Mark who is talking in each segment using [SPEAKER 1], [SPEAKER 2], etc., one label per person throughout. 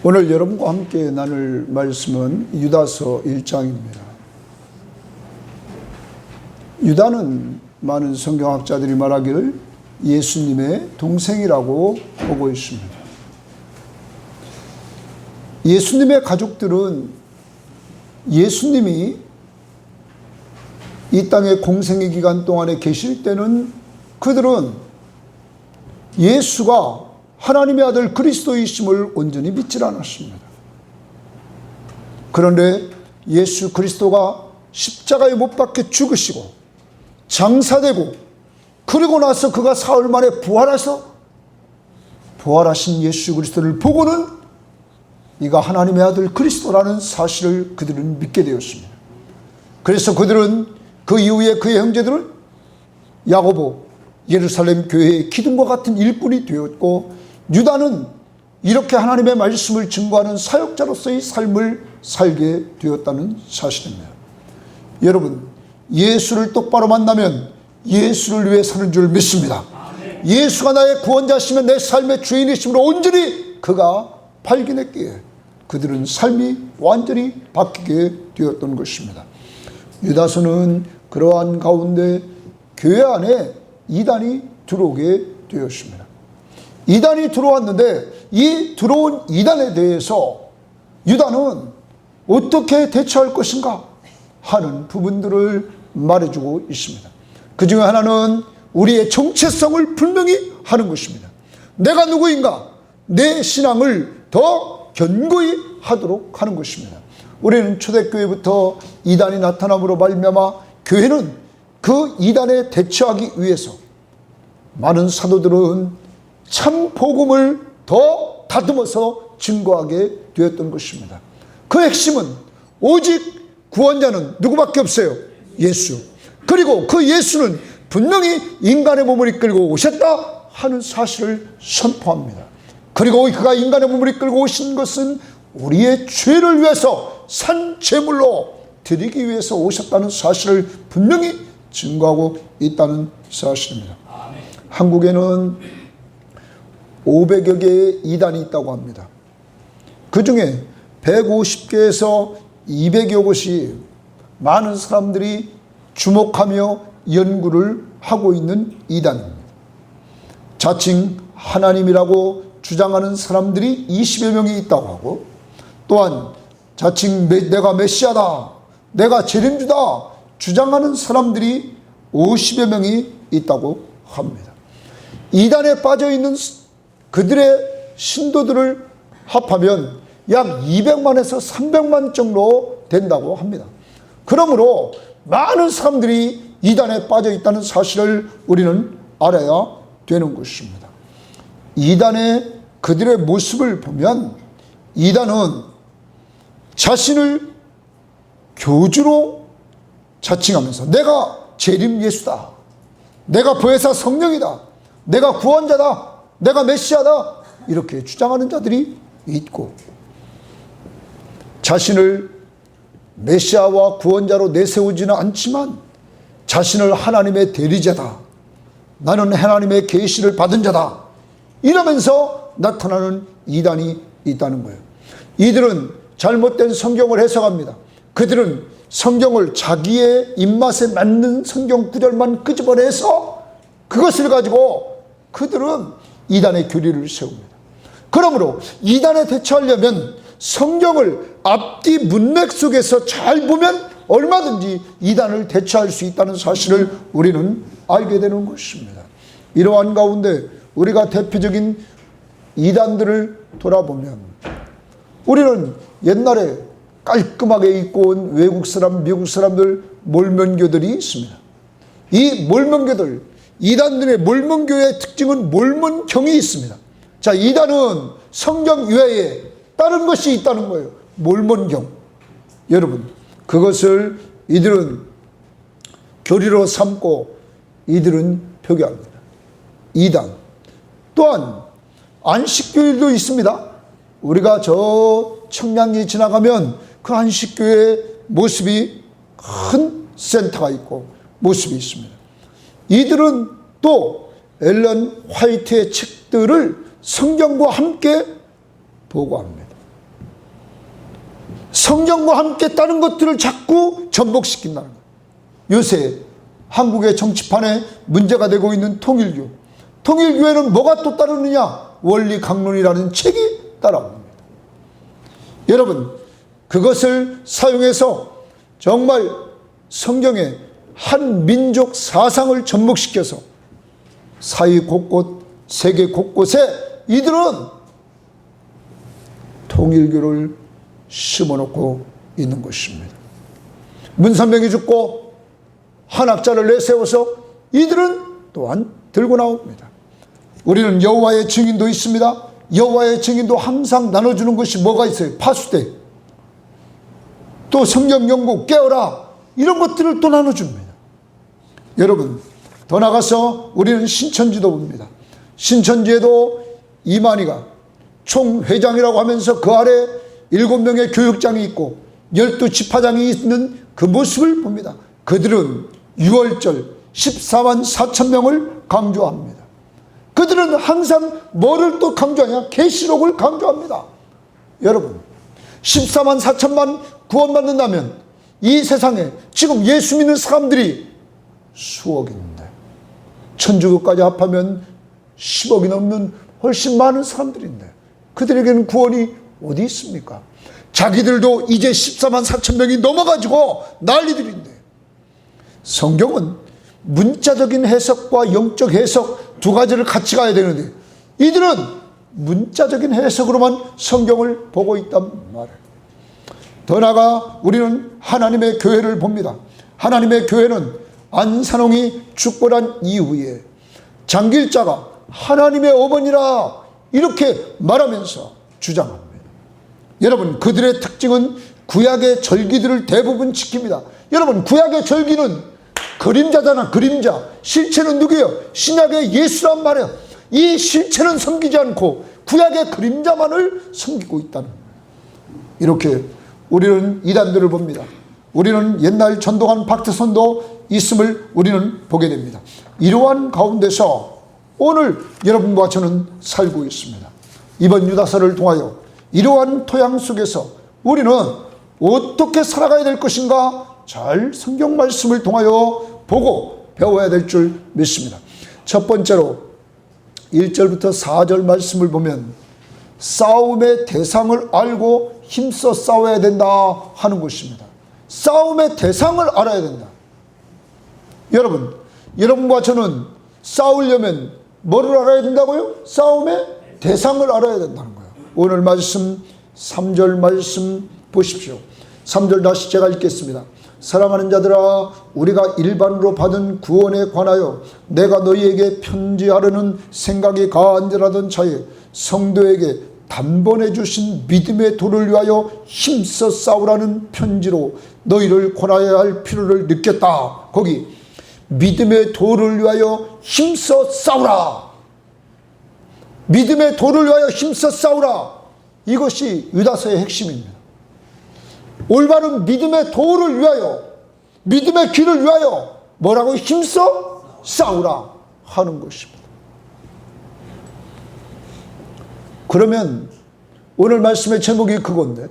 [SPEAKER 1] 오늘 여러분과 함께 나눌 말씀은 유다서 1장입니다. 유다는 많은 성경학자들이 말하기를 예수님의 동생이라고 보고 있습니다. 예수님의 가족들은 예수님이 이 땅의 공생의 기간 동안에 계실 때는 그들은 예수가 하나님의 아들 그리스도이심을 온전히 믿지 않았습니다. 그런데 예수 그리스도가 십자가에 못 박혀 죽으시고 장사되고 그리고 나서 그가 사흘 만에 부활하신 예수 그리스도를 보고는 이가 하나님의 아들 그리스도라는 사실을 그들은 믿게 되었습니다. 그래서 그들은 그 이후에 그의 형제들은 야고보 예루살렘 교회의 기둥과 같은 일꾼이 되었고, 유다는 이렇게 하나님의 말씀을 증거하는 사역자로서의 삶을 살게 되었다는 사실입니다. 여러분, 예수를 똑바로 만나면 예수를 위해 사는 줄 믿습니다. 예수가 나의 구원자시면 내 삶의 주인이심으로 온전히 그가 발견했기에 그들은 삶이 완전히 바뀌게 되었던 것입니다. 유다서는 그러한 가운데 교회 안에 이단이 들어오게 되었습니다. 이단이 들어왔는데 이 들어온 이단에 대해서 유다는 어떻게 대처할 것인가 하는 부분들을 말해주고 있습니다. 그 중에 하나는 우리의 정체성을 분명히 하는 것입니다. 내가 누구인가, 내 신앙을 더 견고히 하도록 하는 것입니다. 우리는 초대교회부터 이단이 나타남으로 말미암아 교회는 그 이단에 대처하기 위해서 많은 사도들은 참 복음을 더 다듬어서 증거하게 되었던 것입니다. 그 핵심은 오직 구원자는 누구밖에 없어요? 예수. 그리고 그 예수는 분명히 인간의 몸을 이끌고 오셨다 하는 사실을 선포합니다. 그리고 그가 인간의 몸을 이끌고 오신 것은 우리의 죄를 위해서 산 제물로 드리기 위해서 오셨다는 사실을 분명히 증거하고 있다는 사실입니다. 한국에는 500여 개의 이단이 있다고 합니다. 그 중에 150개에서 200여 곳이 많은 사람들이 주목하며 연구를 하고 있는 이단입니다. 자칭 하나님이라고 주장하는 사람들이 20여 명이 있다고 하고, 또한 자칭 내가 메시아다, 내가 재림주다 주장하는 사람들이 50여 명이 있다고 합니다. 이단에 빠져있는 그들의 신도들을 합하면 약 200만에서 300만 정도 된다고 합니다. 그러므로 많은 사람들이 이단에 빠져 있다는 사실을 우리는 알아야 되는 것입니다. 이단의 그들의 모습을 보면 이단은 자신을 교주로 자칭하면서 내가 재림 예수다, 내가 보혜사 성령이다, 내가 구원자다, 내가 메시아다 이렇게 주장하는 자들이 있고, 자신을 메시아와 구원자로 내세우지는 않지만 자신을 하나님의 대리자다, 나는 하나님의 계시를 받은 자다 이러면서 나타나는 이단이 있다는 거예요. 이들은 잘못된 성경을 해석합니다. 그들은 성경을 자기의 입맛에 맞는 성경 구절만 끄집어내서 그것을 가지고 그들은 이단의 교리를 세웁니다. 그러므로 이단에 대처하려면 성경을 앞뒤 문맥 속에서 잘 보면 얼마든지 이단을 대처할 수 있다는 사실을 우리는 알게 되는 것입니다. 이러한 가운데 우리가 대표적인 이단들을 돌아보면 우리는 옛날에 깔끔하게 입고 온 외국 사람, 미국 사람들 몰몬교들이 있습니다. 이 몰몬교들, 이단들의 몰몬교의 특징은 몰몬경이 있습니다. 자, 이단은 성경 외에 다른 것이 있다는 거예요. 몰몬경. 여러분, 그것을 이들은 교리로 삼고 이들은 표기합니다. 이단. 또한 안식교일도 있습니다. 우리가 저 청량리 지나가면 그 안식교의 모습이 큰 센터가 있고 모습이 있습니다. 이들은 또 엘런 화이트의 책들을 성경과 함께 보고합니다. 성경과 함께 다른 것들을 자꾸 전복시킨다는 거예요. 요새 한국의 정치판에 문제가 되고 있는 통일교. 통일교회는 뭐가 또 따르느냐? 원리 강론이라는 책이 따라옵니다. 여러분, 그것을 사용해서 정말 성경의 한 민족 사상을 접목시켜서 사회 곳곳, 세계 곳곳에 이들은 통일교를 심어놓고 있는 것입니다. 문선명이 죽고 한 학자를 내세워서 이들은 또한 들고 나옵니다. 우리는 여호와의 증인도 있습니다. 여호와의 증인도 항상 나눠주는 것이 뭐가 있어요? 파수대, 또 성경 연구, 깨어라, 이런 것들을 또 나눠줍니다. 여러분, 더 나가서 우리는 신천지도 봅니다. 신천지에도 이만희가 총회장이라고 하면서 그 아래 7명의 교육장이 있고 12지파장이 있는 그 모습을 봅니다. 그들은 6월절 14만 4천 명을 강조합니다. 그들은 항상 뭐를 또 강조하냐? 계시록을 강조합니다. 여러분, 14만 4천만 구원받는다면 이 세상에 지금 예수 믿는 사람들이 수억인데, 천주교까지 합하면 10억이 넘는 훨씬 많은 사람들인데 그들에게는 구원이 어디 있습니까? 자기들도 이제 14만 4천 명이 넘어가지고 난리들인데, 성경은 문자적인 해석과 영적 해석 두 가지를 같이 가야 되는데 이들은 문자적인 해석으로만 성경을 보고 있단 말이에요. 더 나아가 우리는 하나님의 교회를 봅니다. 하나님의 교회는 안산홍이 죽고 난 이후에 장길자가 하나님의 어머니라 이렇게 말하면서 주장합니다. 여러분, 그들의 특징은 구약의 절기들을 대부분 지킵니다. 여러분, 구약의 절기는 그림자잖아, 그림자. 실체는 누구예요? 신약의 예수란 말이에요. 이 실체는 섬기지 않고 구약의 그림자만을 섬기고 있다는 거예요. 이렇게 우리는 이단들을 봅니다. 우리는 옛날 전도한 박태선도 있음을 우리는 보게 됩니다. 이러한 가운데서 오늘 여러분과 저는 살고 있습니다. 이번 유다서를 통하여 이러한 토양 속에서 우리는 어떻게 살아가야 될 것인가 잘 성경 말씀을 통하여 보고 배워야 될 줄 믿습니다. 첫 번째로 1절부터 4절 말씀을 보면 싸움의 대상을 알고 힘써 싸워야 된다 하는 것입니다. 싸움의 대상을 알아야 된다. 여러분, 여러분과 저는 싸우려면 뭐를 알아야 된다고요? 싸움의 대상을 알아야 된다는 거예요. 오늘 말씀 3절 말씀 보십시오. 3절 다시 제가 읽겠습니다. 사랑하는 자들아, 우리가 일반으로 받은 구원에 관하여 내가 너희에게 편지하려는 생각이 간절하던 차에 성도에게 단번에 주신 믿음의 도를 위하여 힘써 싸우라는 편지로 너희를 권하여야 할 필요를 느꼈다. 거기 믿음의 도를 위하여 힘써 싸우라. 믿음의 도를 위하여 힘써 싸우라. 이것이 유다서의 핵심입니다. 올바른 믿음의 도를 위하여, 믿음의 길을 위하여 뭐라고? 힘써 싸우라 하는 것입니다. 그러면 오늘 말씀의 제목이 그건데,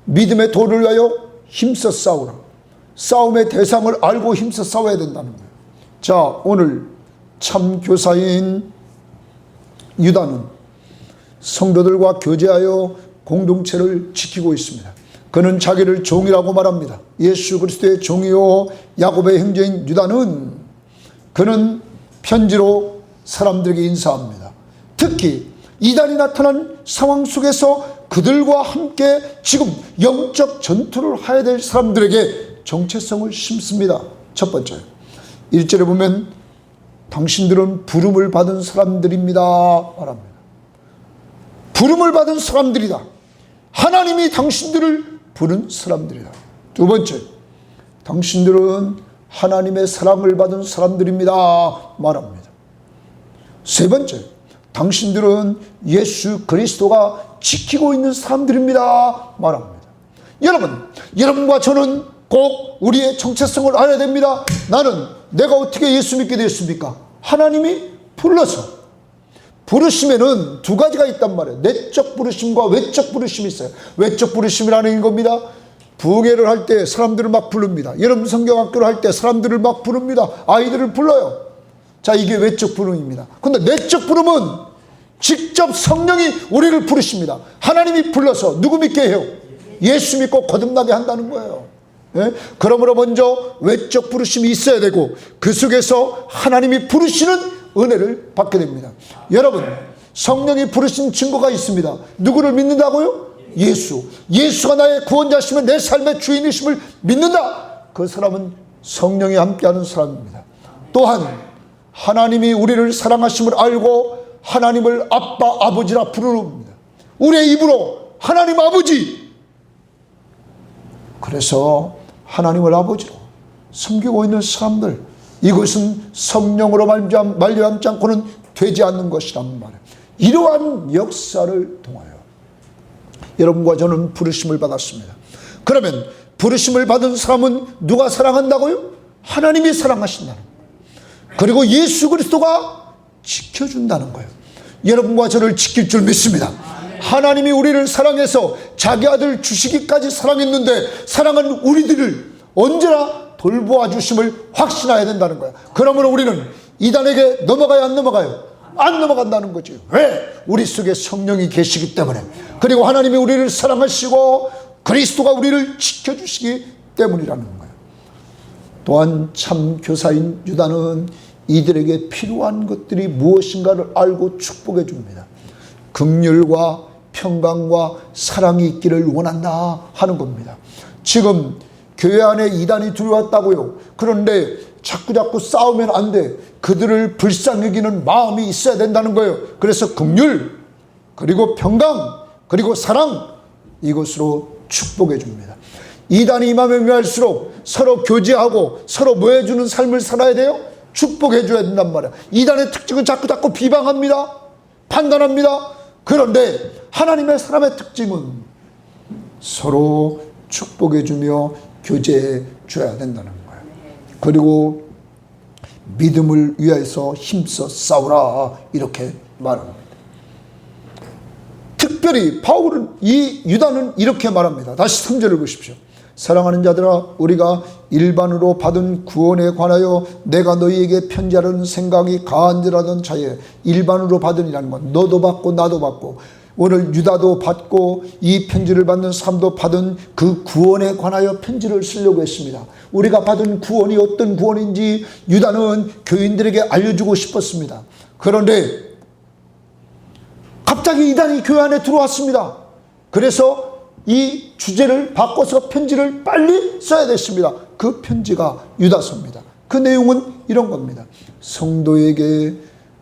[SPEAKER 1] 믿음의 도를 위하여 힘써 싸우라. 싸움의 대상을 알고 힘써 싸워야 된다는 거예요. 자, 오늘 참 교사인 유다는 성도들과 교제하여 공동체를 지키고 있습니다. 그는 자기를 종이라고 말합니다. 예수 그리스도의 종이요 야곱의 형제인 유다는 그는 편지로 사람들에게 인사합니다. 특히 이단이 나타난 상황 속에서 그들과 함께 지금 영적 전투를 해야 될 사람들에게 정체성을 심습니다. 첫 번째, 1절에 보면 당신들은 부름을 받은 사람들입니다 말합니다. 부름을 받은 사람들이다. 하나님이 당신들을 부른 사람들이다. 두 번째, 당신들은 하나님의 사랑을 받은 사람들입니다 말합니다. 세 번째, 당신들은 예수 그리스도가 지키고 있는 사람들입니다 말합니다. 여러분과 저는 꼭 우리의 정체성을 알아야 됩니다. 나는 내가 어떻게 예수 믿게 되었습니까? 하나님이 불러서 부르심에는 두 가지가 있단 말이에요. 내적 부르심과 외적 부르심이 있어요. 외적 부르심이라는 겁니다. 부흥회를 할 때 사람들을 막 부릅니다. 여러분 성경학교를 할 때 사람들을 막 부릅니다. 아이들을 불러요. 자, 이게 외적 부름입니다. 근데 내적 부름은 직접 성령이 우리를 부르십니다. 하나님이 불러서 누구 믿게 해요? 예수 믿고 거듭나게 한다는 거예요. 예? 그러므로 먼저 외적 부르심이 있어야 되고 그 속에서 하나님이 부르시는 은혜를 받게 됩니다. 여러분, 성령이 부르신 증거가 있습니다. 누구를 믿는다고요? 예수. 예수가 나의 구원자시면 내 삶의 주인이심을 믿는다. 그 사람은 성령이 함께하는 사람입니다. 또한 하나님이 우리를 사랑하심을 알고 하나님을 아빠, 아버지라 부르릅니다. 우리의 입으로 하나님 아버지. 그래서 하나님을 아버지로 섬기고 있는 사람들, 이것은 성령으로 말미암지 않고는 되지 않는 것이란 말이에요. 이러한 역사를 통하여 여러분과 저는 부르심을 받았습니다. 그러면 부르심을 받은 사람은 누가 사랑한다고요? 하나님이 사랑하신다는 거예요. 그리고 예수 그리스도가 지켜준다는 거예요. 여러분과 저를 지킬 줄 믿습니다. 하나님이 우리를 사랑해서 자기 아들 주시기까지 사랑했는데 사랑은 우리들을 언제나 돌보아 주심을 확신해야 된다는 거예요. 그러므로 우리는 이단에게 넘어가야 안 넘어가요? 안 넘어간다는 거죠. 왜? 우리 속에 성령이 계시기 때문에, 그리고 하나님이 우리를 사랑하시고 그리스도가 우리를 지켜주시기 때문이라는 거예요. 또한 참 교사인 유다는 이들에게 필요한 것들이 무엇인가를 알고 축복해 줍니다. 긍휼과 평강과 사랑이 있기를 원한다 하는 겁니다. 지금 교회 안에 이단이 들어왔다고요. 그런데 자꾸 싸우면 안 돼. 그들을 불쌍히 여기는 마음이 있어야 된다는 거예요. 그래서 긍휼, 그리고 평강, 그리고 사랑, 이것으로 축복해 줍니다. 이단이 임하면 임할수록 서로 교제하고 서로 뭐 해주는 삶을 살아야 돼요? 축복해 줘야 된단 말이야. 이단의 특징은 자꾸 비방합니다. 판단합니다. 그런데 하나님의 사람의 특징은 서로 축복해 주며 교제해 줘야 된다는 거예요. 그리고 믿음을 위하여서 힘써 싸우라, 이렇게 말합니다. 특별히 바울은, 이 유다는 이렇게 말합니다. 다시 3절을 보십시오. 사랑하는 자들아, 우리가 일반으로 받은 구원에 관하여 내가 너희에게 편지하려는 생각이 가한지라던 자에, 일반으로 받은이라는 건 너도 받고 나도 받고 오늘 유다도 받고 이 편지를 받는 사람도 받은 그 구원에 관하여 편지를 쓰려고 했습니다. 우리가 받은 구원이 어떤 구원인지 유다는 교인들에게 알려주고 싶었습니다. 그런데 갑자기 이단이 교회 안에 들어왔습니다. 그래서 이 주제를 바꿔서 편지를 빨리 써야 됐습니다. 그 편지가 유다서입니다. 그 내용은 이런 겁니다. 성도에게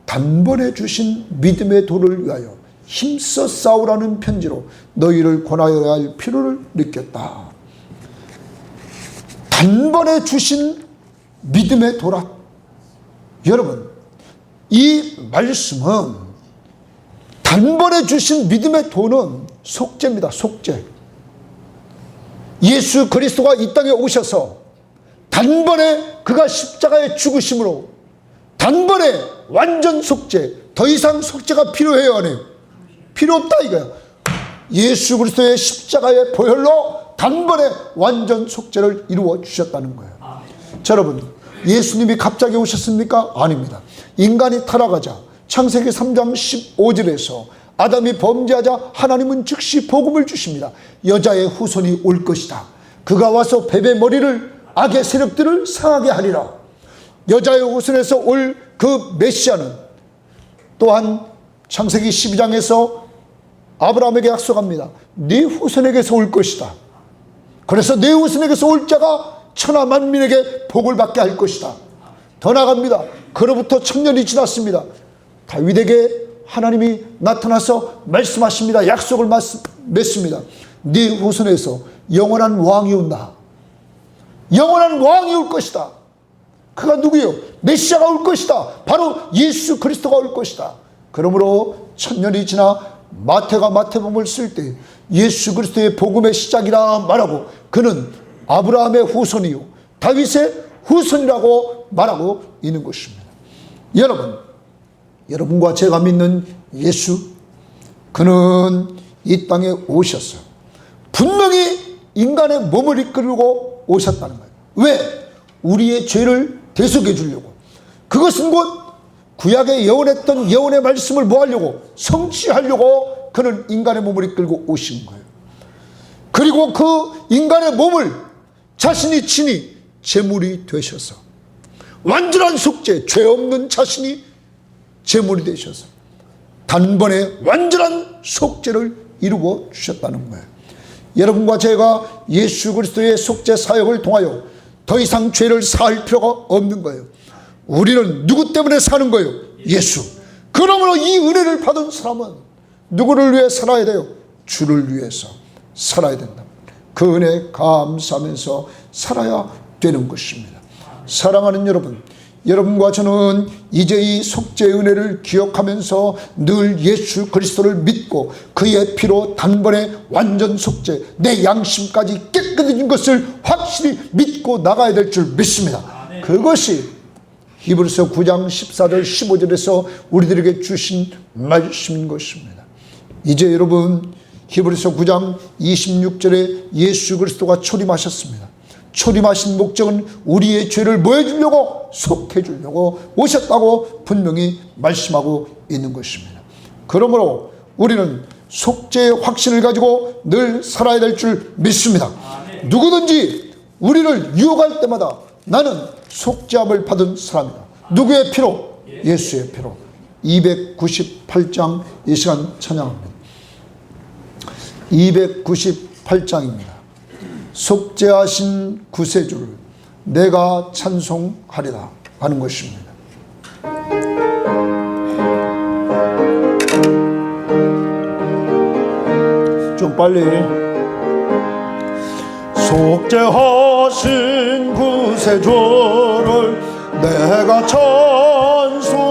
[SPEAKER 1] 단번에 주신 믿음의 도를 위하여 힘써 싸우라는 편지로 너희를 권하여야 할 필요를 느꼈다. 단번에 주신 믿음의 도라. 여러분, 이 말씀은 단번에 주신 믿음의 도는 속죄입니다. 속죄. 예수 그리스도가 이 땅에 오셔서 단번에 그가 십자가에 죽으심으로 단번에 완전 속죄, 더 이상 속죄가 필요해요, 안 해요? 필요 없다 이거야. 예수 그리스도의 십자가의 보혈로 단번에 완전 속죄를 이루어 주셨다는 거예요. 자, 여러분, 예수님이 갑자기 오셨습니까? 아닙니다. 인간이 타락하자 창세기 3장 15절에서 아담이 범죄하자 하나님은 즉시 복음을 주십니다. 여자의 후손이 올 것이다. 그가 와서 뱀의 머리를, 악의 세력들을 상하게 하리라. 여자의 후손에서 올 그 메시아는 또한 창세기 12장에서 아브라함에게 약속합니다. 네 후손에게서 올 것이다. 그래서 네 후손에게서 올 자가 천하 만민에게 복을 받게 할 것이다. 더 나아갑니다. 그로부터 1000년이 지났습니다. 다윗에게 하나님이 나타나서 말씀하십니다. 약속을 맺습니다. 네 후손에서 영원한 왕이 온다. 영원한 왕이 올 것이다. 그가 누구예요? 메시아가 올 것이다. 바로 예수 그리스도가 올 것이다. 그러므로 1000년이 지나 마태가 마태복음을 쓸 때 예수 그리스도의 복음의 시작이라 말하고 그는 아브라함의 후손이요 다윗의 후손이라고 말하고 있는 것입니다. 여러분, 여러분과 제가 믿는 예수, 그는 이 땅에 오셔서 분명히 인간의 몸을 이끌고 오셨다는 거예요. 왜? 우리의 죄를 대속해 주려고. 그것은 곧 구약에 예언했던 예언의 말씀을 뭐 하려고? 성취하려고 그는 인간의 몸을 이끌고 오신 거예요. 그리고 그 인간의 몸을 자신이 친히 제물이 되셔서 완전한 속죄, 죄 없는 자신이 제물이 되셔서 단번에 완전한 속죄를 이루어 주셨다는 거예요. 여러분과 제가 예수 그리스도의 속죄 사역을 통하여 더 이상 죄를 사할 필요가 없는 거예요. 우리는 누구 때문에 사는 거예요? 예수. 그러므로 이 은혜를 받은 사람은 누구를 위해 살아야 돼요? 주를 위해서 살아야 된다. 그 은혜에 감사하면서 살아야 되는 것입니다. 사랑하는 여러분, 여러분과 저는 이제 이 속죄의 은혜를 기억하면서 늘 예수 그리스도를 믿고 그의 피로 단번에 완전 속죄, 내 양심까지 깨끗해진 것을 확실히 믿고 나가야 될 줄 믿습니다. 그것이 히브리서 9장 14절 15절에서 우리들에게 주신 말씀인 것입니다. 이제 여러분, 히브리서 9장 26절에 예수 그리스도가 초림하셨습니다. 초림하신 목적은 우리의 죄를 뭐 해주려고? 속해주려고 오셨다고 분명히 말씀하고 있는 것입니다. 그러므로 우리는 속죄의 확신을 가지고 늘 살아야 될 줄 믿습니다. 누구든지 우리를 유혹할 때마다 나는 속죄함을 받은 사람이다. 누구의 피로? 예수의 피로. 298장 이 시간 찬양합니다. 298장입니다. 속죄하신 구세주를 내가 찬송하리라 하는 것입니다. 좀 빨리. 속죄하신 구세주를 내가 찬송하리라.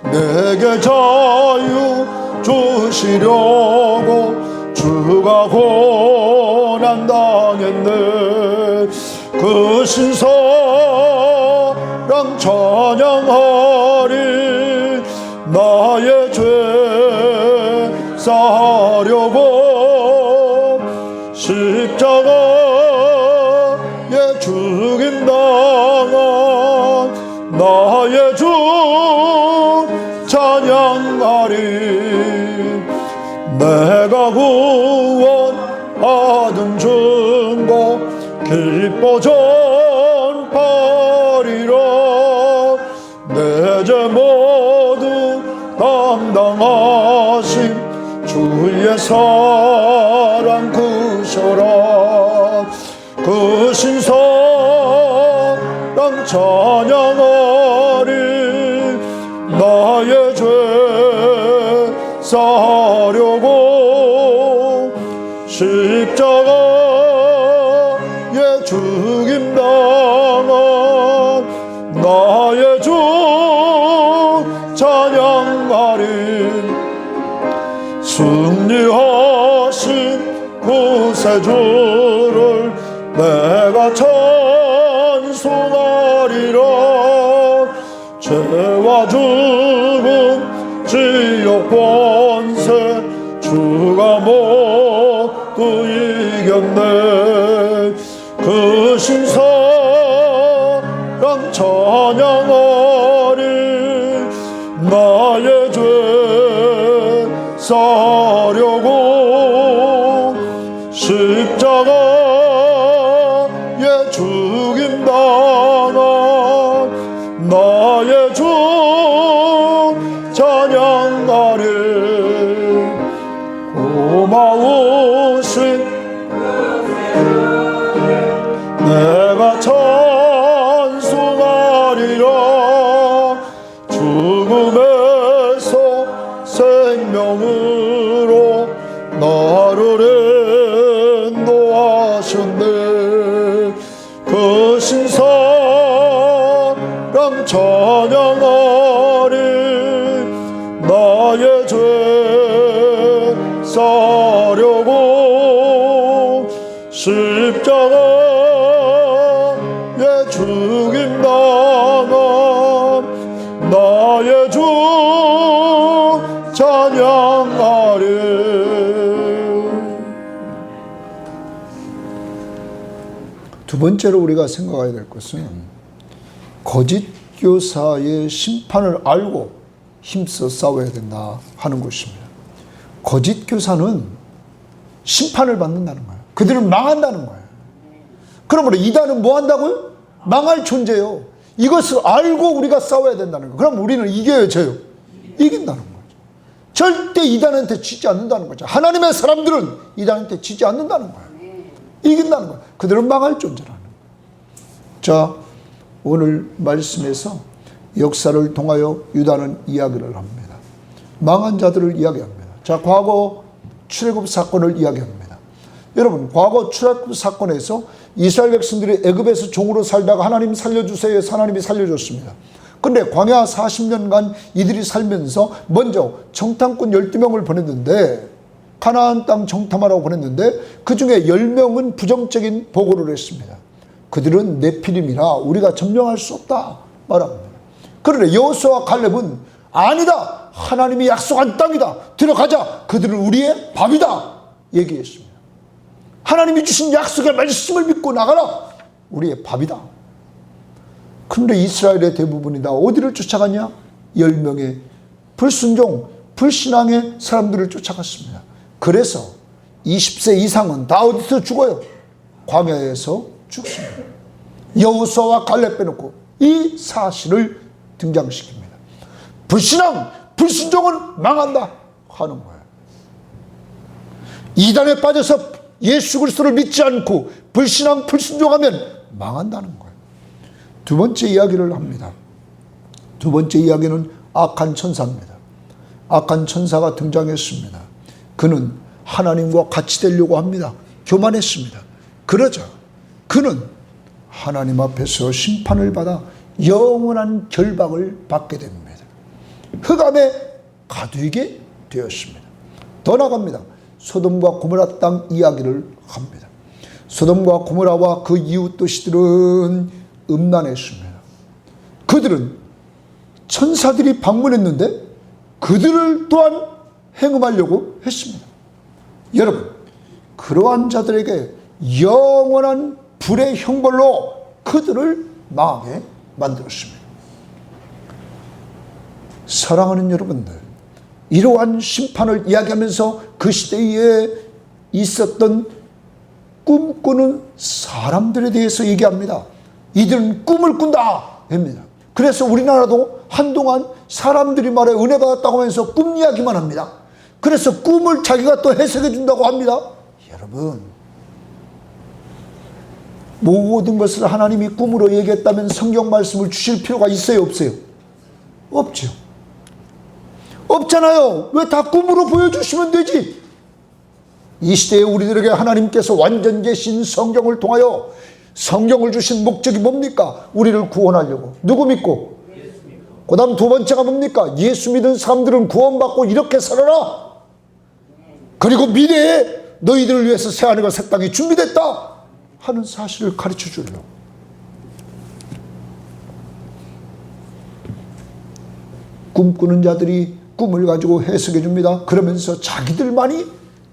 [SPEAKER 1] 내게 자유 주시려고 주가 고난당했네. 그 신사랑 찬양하리. 나의 죄 사하려고 십자가에 죽임당한 나의 주 찬양하리. 내가 구원받은 증거 기뻐 전파리라. 내 죄 모두 담당하신 주의 사랑 크셔라. 그 신사랑 찬양하리. 나의 죄 사하려고 십자가에 죽임당한 나의 주 찬양하리. 승리하신 구세주를 내가 찬송하리라. 죄와 죽음 지옥 권세 주가 모두 이겼네. 그 신사랑 찬양하리. 나의 죄 사려고 십자가에 죽임당한 나의 주 찬양하리. 고마우신 내가 찬송하리라. 죽음에서 생명으로 나를 인도하셨네. 그 신사랑 찬양하리. 나의 죄 사려고 십자가에 죽임당한 두 번째로 우리가 생각해야 될 것은 거짓 교사의 심판을 알고 힘써 싸워야 된다 하는 것입니다. 거짓 교사는 심판을 받는다는 거예요. 그들은 망한다는 거예요. 그러므로 이단은 뭐 한다고요? 망할 존재예요. 이것을 알고 우리가 싸워야 된다는 거예요. 그럼 우리는 이겨요, 져요? 이긴다는 거죠. 절대 이단한테 지지 않는다는 거죠. 하나님의 사람들은 이단한테 지지 않는다는 거예요. 이긴다는 거예요. 그들은 망할 존재라는 거예요. 자, 오늘 말씀에서 역사를 통하여 유다는 이야기를 합니다. 망한 자들을 이야기합니다. 자, 과거 출애굽 사건을 이야기합니다. 여러분, 과거 출애굽 사건에서 이스라엘 백성들이 애굽에서 종으로 살다가 하나님 살려주세요 해서 하나님이 살려줬습니다. 근데 광야 40년간 이들이 살면서 먼저 정탐꾼 12명을 보냈는데, 가나안 땅 정탐하라고 보냈는데 그 중에 10명은 부정적인 보고를 했습니다. 그들은 네피림이라 우리가 점령할 수 없다 말합니다. 그런데 여호수아와 갈렙은 아니다, 하나님이 약속한 땅이다, 들어가자, 그들은 우리의 밥이다 얘기했습니다. 하나님이 주신 약속의 말씀을 믿고 나가라, 우리의 밥이다. 그런데 이스라엘의 대부분이 다 어디를 쫓아갔냐? 10명의 불순종, 불신앙의 사람들을 쫓아갔습니다. 그래서 20세 이상은 다 어디서 죽어요? 광야에서 죽습니다. 여호수아와 갈렙 빼놓고 이 사실을 등장시킵니다. 불신앙, 불순종은 망한다 하는 거예요. 이단에 빠져서 예수 그리스도를 믿지 않고 불신앙, 불순종하면 망한다는 거예요. 두 번째 이야기를 합니다. 두 번째 이야기는 악한 천사입니다. 악한 천사가 등장했습니다. 그는 하나님과 같이 되려고 합니다. 교만했습니다. 그러자 그는 하나님 앞에서 심판을 받아 영원한 결박을 받게 됩니다. 흑암에 가두이게 되었습니다. 더 나아갑니다. 소돔과 고모라 땅 이야기를 합니다. 소돔과 고모라와 그 이웃 도시들은 음란했습니다. 그들은 천사들이 방문했는데 그들을 또한 행음하려고 했습니다. 여러분, 그러한 자들에게 영원한 불의 형벌로 그들을 망하게 만들었습니다. 사랑하는 여러분들, 이러한 심판을 이야기하면서 그 시대에 있었던 꿈꾸는 사람들에 대해서 얘기합니다. 이들은 꿈을 꾼다 합니다. 그래서 우리나라도 한동안 사람들이 말해 은혜 받았다고 하면서 꿈 이야기만 합니다. 그래서 꿈을 자기가 또 해석해 준다고 합니다. 여러분, 모든 것을 하나님이 꿈으로 얘기했다면 성경 말씀을 주실 필요가 있어요, 없어요? 없죠. 없잖아요. 왜 다 꿈으로 보여주시면 되지? 이 시대에 우리들에게 하나님께서 완전 계신 성경을 통하여 성경을 주신 목적이 뭡니까? 우리를 구원하려고. 누구 믿고? 그 다음 두 번째가 뭡니까? 예수 믿은 사람들은 구원받고 이렇게 살아라. 그리고 미래에 너희들을 위해서 새하늘과 새 땅이 준비됐다 하는 사실을 가르쳐 주려고. 꿈꾸는 자들이 꿈을 가지고 해석해 줍니다. 그러면서 자기들만이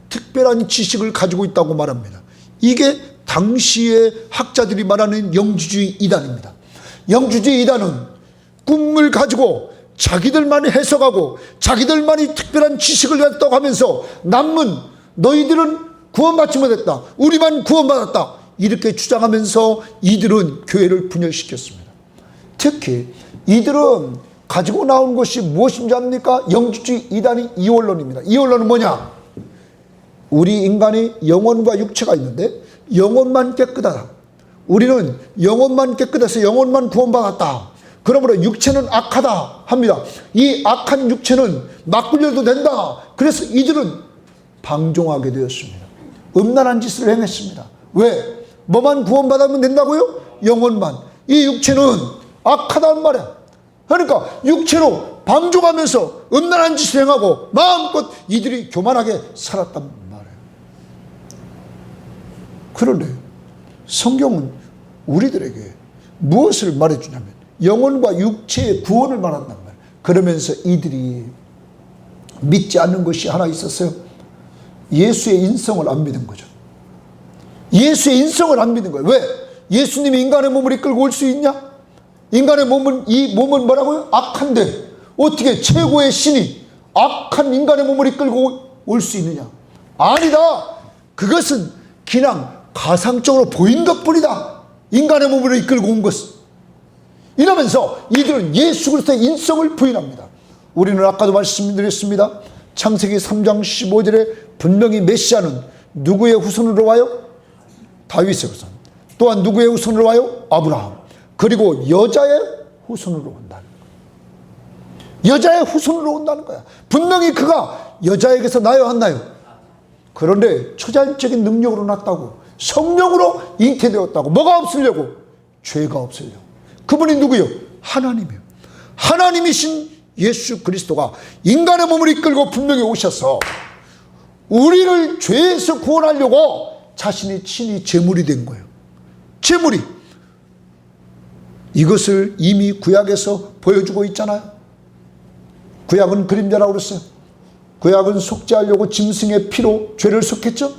[SPEAKER 1] 특별한 지식을 가지고 있다고 말합니다. 이게 당시의 학자들이 말하는 영주주의 이단입니다. 영주주의 이단은 꿈을 가지고 자기들만이 해석하고 자기들만이 특별한 지식을 갖다고 하면서 남은 너희들은 구원받지 못했다, 우리만 구원받았다 이렇게 주장하면서 이들은 교회를 분열시켰습니다. 특히 이들은 가지고 나온 것이 무엇인지 압니까? 영주주의 이단이 이원론입니다. 이원론은 뭐냐? 우리 인간이 영혼과 육체가 있는데 영혼만 깨끗하다. 우리는 영혼만 깨끗해서 영혼만 구원받았다. 그러므로 육체는 악하다 합니다. 이 악한 육체는 막 굴려도 된다. 그래서 이들은 방종하게 되었습니다. 음란한 짓을 행했습니다. 왜? 뭐만 구원받으면 된다고요? 영혼만. 이 육체는 악하다는 말이야. 그러니까 육체로 방종하면서 음란한 짓을 행하고 마음껏 이들이 교만하게 살았단 말이에요. 그런데 성경은 우리들에게 무엇을 말해주냐면 영혼과 육체의 구원을 말한단 말이에요. 그러면서 이들이 믿지 않는 것이 하나 있었어요. 예수의 인성을 안 믿은 거죠. 예수의 인성을 안 믿는 거예요. 왜? 예수님이 인간의 몸을 이끌고 올 수 있냐? 인간의 몸은, 이 몸은 뭐라고요? 악한데 어떻게 최고의 신이 악한 인간의 몸을 이끌고 올 수 있느냐? 아니다. 그것은 그냥 가상적으로 보인 것뿐이다. 인간의 몸으로 이끌고 온 것은. 이러면서 이들은 예수 그리스도의 인성을 부인합니다. 우리는 아까도 말씀드렸습니다. 창세기 3장 15절에 분명히 메시아는 누구의 후손으로 와요? 다윗의 후손. 또한 누구의 후손으로 와요? 아브라함. 그리고 여자의 후손으로 온다는 거야. 여자의 후손으로 온다는 거야. 분명히 그가 여자에게서 나요 안 나요? 그런데 초자연적인 능력으로 났다고, 성령으로 잉태되었다고. 뭐가 없으려고? 죄가 없으려고. 그분이 누구요? 하나님이요. 하나님이신 예수 그리스도가 인간의 몸을 이끌고 분명히 오셔서 우리를 죄에서 구원하려고 자신이 친히 제물이 된 거예요. 제물이. 이것을 이미 구약에서 보여주고 있잖아요. 구약은 그림자라고 그랬어요. 구약은 속죄하려고 짐승의 피로 죄를 속했죠.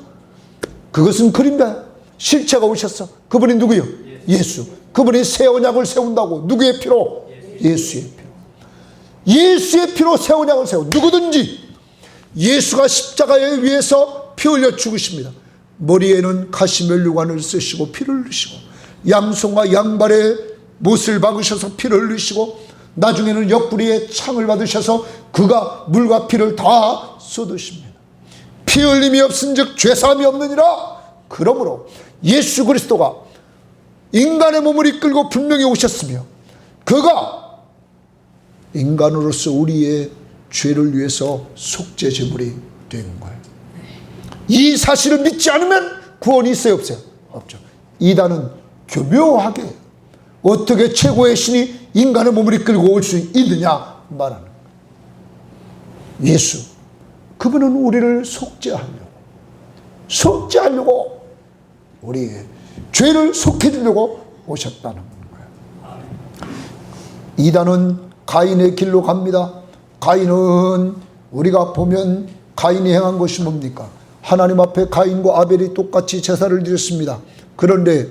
[SPEAKER 1] 그것은 그림자야. 실체가 오셨어. 그분이 누구요? 예수. 그분이 새 언약을 세운다고. 누구의 피로? 예수의 피로. 예수의 피로 새 언약을 세워. 누구든지 예수가 십자가에 위해서 피 흘려 죽으십니다. 머리에는 가시면류관을 쓰시고 피를 흘리시고, 양손과 양발에 못을 박으셔서 피를 흘리시고, 나중에는 옆구리에 창을 받으셔서 그가 물과 피를 다 쏟으십니다. 피 흘림이 없은즉 죄사함이 없느니라. 그러므로 예수 그리스도가 인간의 몸을 이끌고 분명히 오셨으며 그가 인간으로서 우리의 죄를 위해서 속죄 제물이 된 거예요. 이 사실을 믿지 않으면 구원이 있어요 없어요? 없죠. 이단은 교묘하게 어떻게 최고의 신이 인간의 몸을 이끌고 올 수 있느냐 말하는 거예요. 예수, 그분은 우리를 속죄하려고 우리의 죄를 속해주려고 오셨다는 거예요. 이단은 가인의 길로 갑니다. 가인은 우리가 보면 가인이 행한 것이 뭡니까? 하나님 앞에 가인과 아벨이 똑같이 제사를 드렸습니다. 그런데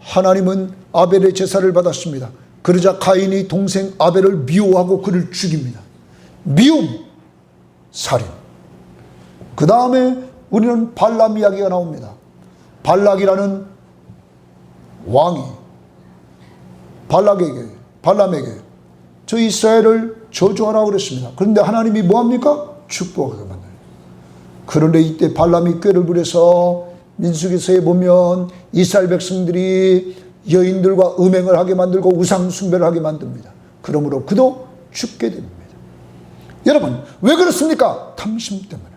[SPEAKER 1] 하나님은 아벨의 제사를 받았습니다. 그러자 가인이 동생 아벨을 미워하고 그를 죽입니다. 미움, 살인. 그 다음에 우리는 발람 이야기가 나옵니다. 발락이라는 왕이 발람에게 저 이스라엘을 저주하라고 그랬습니다. 그런데 하나님이 뭐합니까? 축복하게 만들어요. 그런데 이때 발람이 꾀를 부려서 민수기서에 보면 이스라엘 백성들이 여인들과 음행을 하게 만들고 우상 숭배를 하게 만듭니다. 그러므로 그도 죽게 됩니다. 여러분 왜 그렇습니까? 탐심 때문에.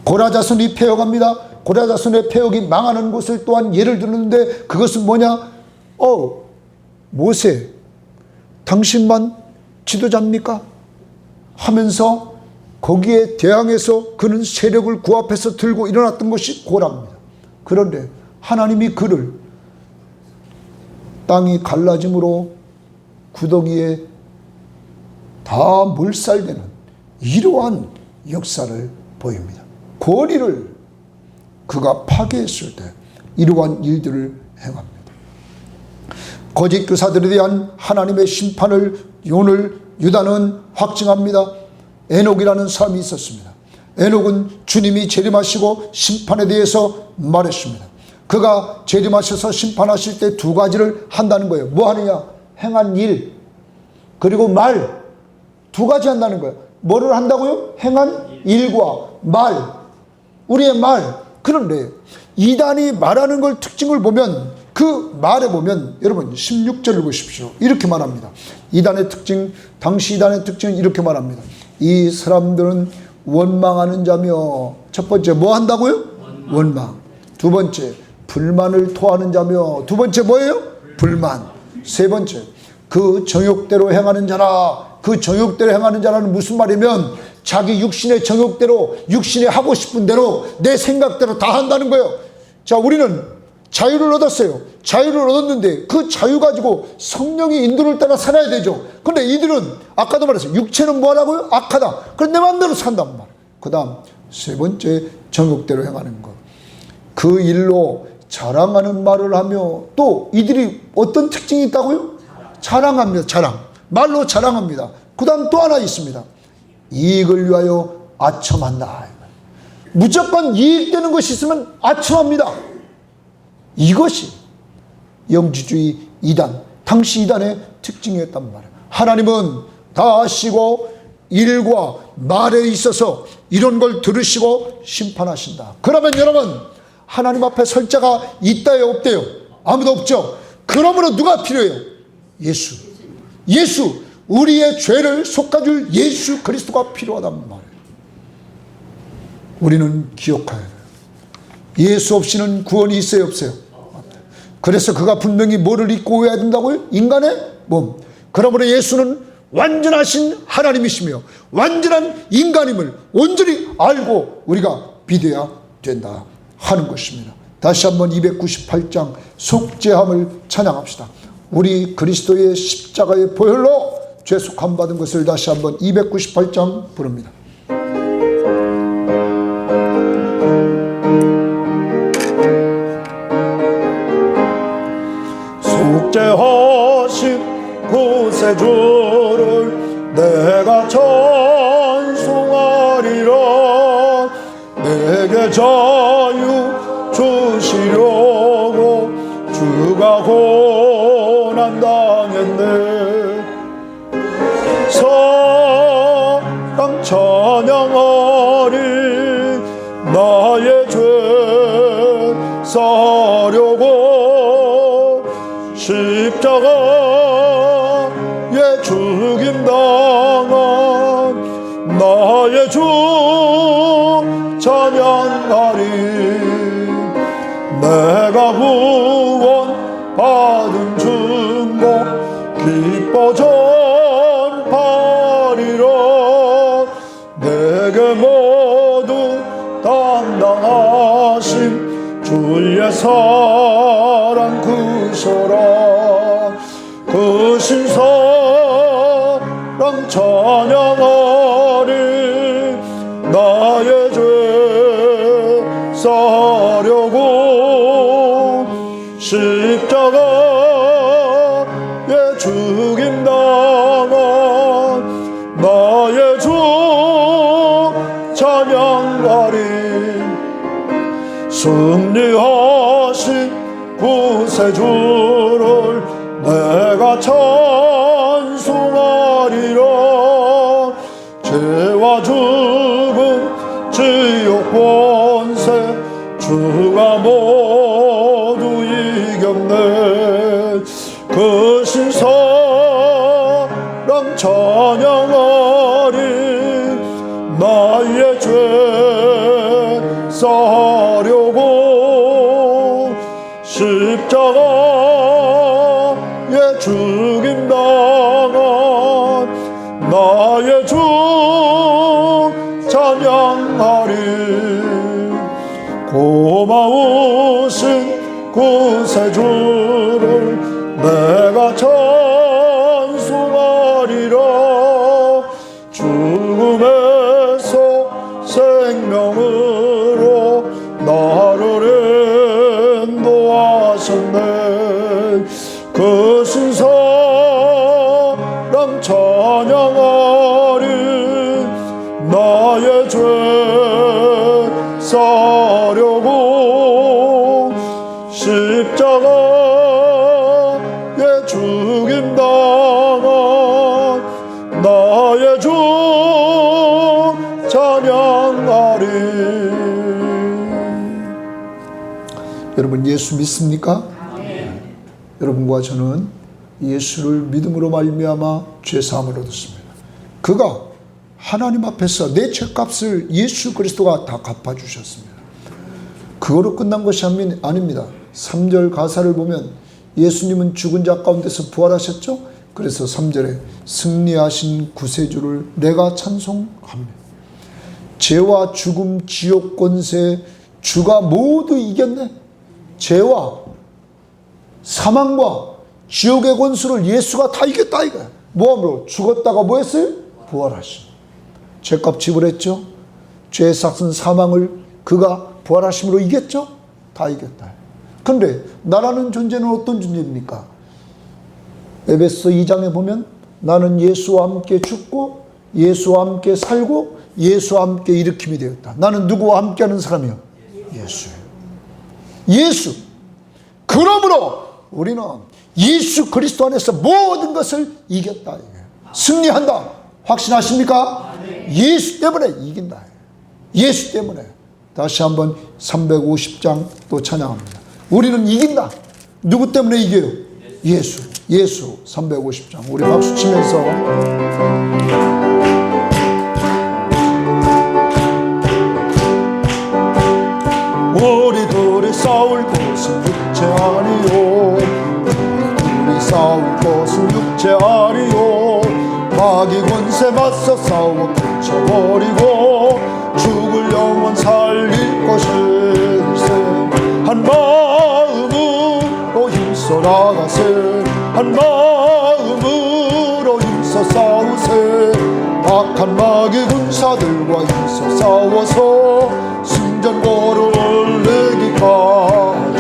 [SPEAKER 1] 고라자손이 패역합니다. 고라자손의 패역이 망하는 곳을 또한 예를 들었는데 그것은 뭐냐? 모세 당신만 지도자입니까? 하면서 거기에 대항해서 그는 세력을 그 앞에서 들고 일어났던 것이 고라입니다. 그런데 하나님이 그를 땅이 갈라짐으로 구덩이에 다 몰살되는 이러한 역사를 보입니다. 권위를 그가 파괴했을 때 이러한 일들을 행합니다. 거짓 교사들에 대한 하나님의 심판을 오늘 유다는 확증합니다. 에녹이라는 사람이 있었습니다. 에녹은 주님이 재림하시고 심판에 대해서 말했습니다. 그가 재림하셔서 심판하실 때 두 가지를 한다는 거예요. 뭐 하느냐? 행한 일 그리고 말, 두 가지 한다는 거예요. 뭐를 한다고요? 행한 일과 말, 우리의 말. 그런데 이단이 말하는 걸 특징을 보면 그 말에 보면 여러분 16절을 보십시오. 이렇게 말합니다. 이단의 특징, 당시 이단의 특징은 이렇게 말합니다. 이 사람들은 원망하는 자며, 첫 번째 뭐 한다고요? 원망. 두 번째 불만을 토하는 자며, 두 번째 뭐예요? 불만. 세 번째 그 정욕대로 행하는 자라. 그 정욕대로 행하는 자라는 무슨 말이면 자기 육신의 정욕대로, 육신이 하고 싶은 대로 내 생각대로 다 한다는 거예요. 자, 우리는 자유를 얻었어요. 자유를 얻었는데 그 자유 가지고 성령이 인도를 따라 살아야 되죠. 그런데 이들은 아까도 말했어요. 육체는 뭐라고요? 악하다. 그럼 내 마음대로 산단 말이에요. 그 다음 세 번째 정욕대로 행하는 것. 그 일로 자랑하는 말을 하며, 또 이들이 어떤 특징이 있다고요? 자랑합니다. 자랑. 말로 자랑합니다. 그 다음 또 하나 있습니다. 이익을 위하여 아첨한다. 무조건 이익되는 것이 있으면 아첨합니다. 이것이 영지주의 이단, 당시 이단의 특징이었단 말이에요. 하나님은 다 아시고 일과 말에 있어서 이런 걸 들으시고 심판하신다. 그러면 여러분, 하나님 앞에 설 자가 있다요, 없대요? 아무도 없죠. 그러므로 누가 필요해요? 예수. 우리의 죄를 속아줄 예수 그리스도가 필요하단 말이에요. 우리는 기억해야 돼요. 예수 없이는 구원이 있어요, 없어요? 그래서 그가 분명히 뭐를 입고 오야 된다고요? 인간의 몸. 그러므로 예수는 완전하신 하나님이시며 완전한 인간임을 온전히 알고 우리가 믿어야 된다 하는 것입니다. 다시 한번 298장 속죄함을 찬양합시다. 우리 그리스도의 십자가의 보혈로 죄속함 받은 것을 다시 한번 298장 부릅니다. 속죄하신 구세주를 내가 찬송하리라. 내게 자유 주시려고 주가 고난당했네. 사랑 찬양하리. 나의 죄 사려고 십자가에 죽임당한 나의 주 찬양하리. 내가 구원 받은 증거 기뻐 전파리라. 내게 모두 담당하신 주의 사랑 크셔라. 그 신사랑 찬양하리. 나의 죄 사려고 십자가에 죽임당한 나의 주 찬양하리. 승리하신 구세주를 내가 찬송하리라. 죄와 죽음 지옥 권세 주가 모두 이겼네. 그 신사랑 찬양하리. 나의 죄 사려고 십자가에 죽임당한 나의 주 찬양하리. 고마우신 구세주를 내가 찬송하리라. 죽음에서 생명으로 나를 인도하셨네. 그 신사랑 찬양하리. 나의 죄 사려고 십자가에 죽임당한 나의 주 찬양하리. 여러분, 예수 믿습니까? 네. 여러분과 저는 예수를 믿음으로 말미암아 죄사함을 얻었습니다. 그가 하나님 앞에서 내 죄값을 예수 그리스도가 다 갚아주셨습니다. 그거로 끝난 것이 아닙니다. 3절 가사를 보면 예수님은 죽은 자 가운데서 부활하셨죠. 그래서 3절에 승리하신 구세주를 내가 찬송합니다. 죄와 죽음 지옥 권세 주가 모두 이겼네. 죄와 사망과 지옥의 권수를 예수가 다 이겼다 이거야. 뭐함으로? 죽었다가 뭐 했어요? 부활하신. 죄값 지불했죠. 죄의 삭은 사망을 그가 부활하심으로 이겼죠. 다 이겼다. 그런데 나라는 존재는 어떤 존재입니까? 에베소 2장에 보면 나는 예수와 함께 죽고 예수와 함께 살고 예수와 함께 일으킴이 되었다. 나는 누구와 함께하는 사람이요? 예수예요. 예수. 그러므로 우리는 예수 그리스도 안에서 모든 것을 이겼다. 승리한다. 확신하십니까? 예수 때문에 이긴다. 예수 때문에. 다시 한번 350장 또 찬양합니다. 우리는 이긴다. 누구 때문에 이겨요? 예수. 예수 350장. 우리 박수 치면서 우리 둘이 싸울 것은 육체 아니요, 우리 싸울 것은 육체 아니요, 마귀 권세 맞서 싸워 붙여버리고 죽을 영혼 살릴 것일세. 한 마음으로 힘써 나가세. 한 마음으로 힘써 싸우세. 악한 마귀 군사들과 힘써 싸워서 승전고를 올리기까지.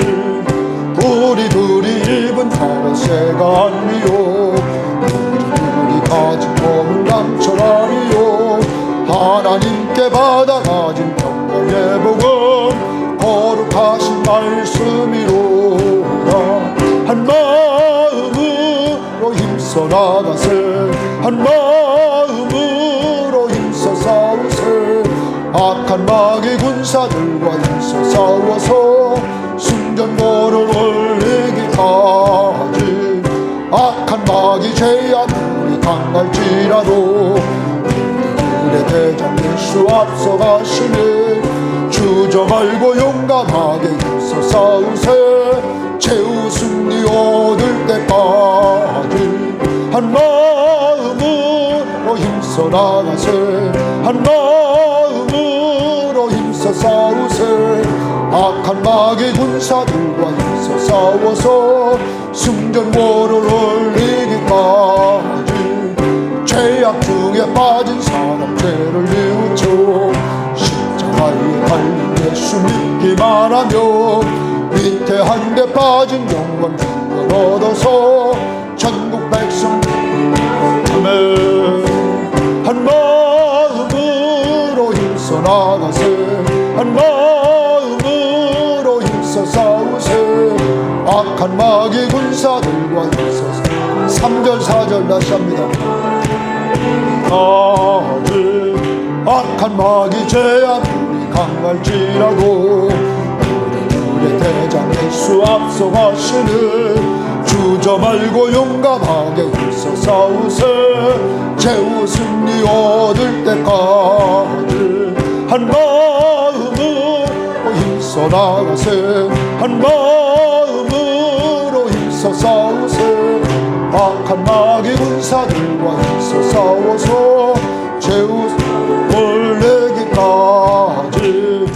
[SPEAKER 1] 우리 둘이 입은 가라새가 아니요, 우리 둘이 가진 몸은 강철 아니요, 하나님께 받아가진 평강의 복음 거룩하신 말씀이로다. 한 마음으로 힘써 나가세. 한 마음으로 힘써 싸우세. 악한 마귀 군사들과 힘써 싸워서 승전고를 올리기까지. 악한 마귀 죄악물이 강할지라도 우리의 대장 예수 앞서가시네. 주저 말고 용감하게 힘써 싸우세. 최후 승리 얻을 때까지. 한 마음으로 힘써 나가세. 한 마음으로 힘써 싸우세. 악한 마귀 군사들과 힘써 싸워서 승전고를 올리기까지. 죄악 중에 빠진 사람 죄를 뉘우쳐 십자가에 달린 예수 믿기만 하며 위태한데 빠진 영광 구원 얻어서 전국 백성 아멘. 한 마음으로 힘써 나가세. 한 마음으로 힘써 싸우세. 악한 마귀 군사들과 힘써 3절 4절 다시 합니다. 악한 마귀 죄악물이 강할지라도 우리 대장 예수 앞서가시는 주저 말고 용감하게 힘써 싸우세. 최후 승리 얻을 때까지. 한 마음으로 힘써 나가세. 한 마음으로 힘써 싸우세. 악한 마귀 군사들과 힘써 싸워서 최후 올리기까지.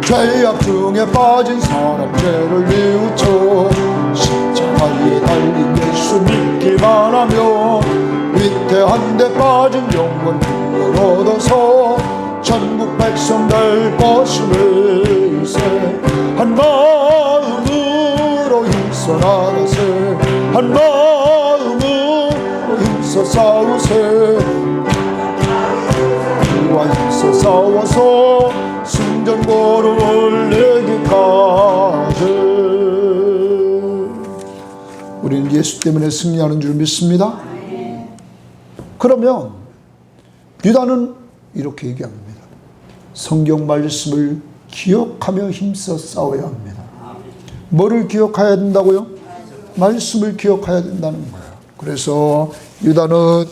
[SPEAKER 1] 죄악 중에 빠진 사람 죄를 뉘우쳐 십자가에 달린 예수 믿기만 하며 위태한데 빠진 영혼 구원 얻어서 전국 백성 될 것임일세. 한 마음으로 힘써 나가세. 한 마음으로 힘써 싸우세. 우리와 힘써 싸워서 승전고를 올리기까지. 우리는 예수 때문에 승리하는 줄 믿습니다. 그러면 유다는 이렇게 얘기합니다. 성경 말씀을 기억하며 힘써 싸워야 합니다. 뭐를 기억해야 된다고요? 말씀을 기억해야 된다는 거예요. 그래서 유다는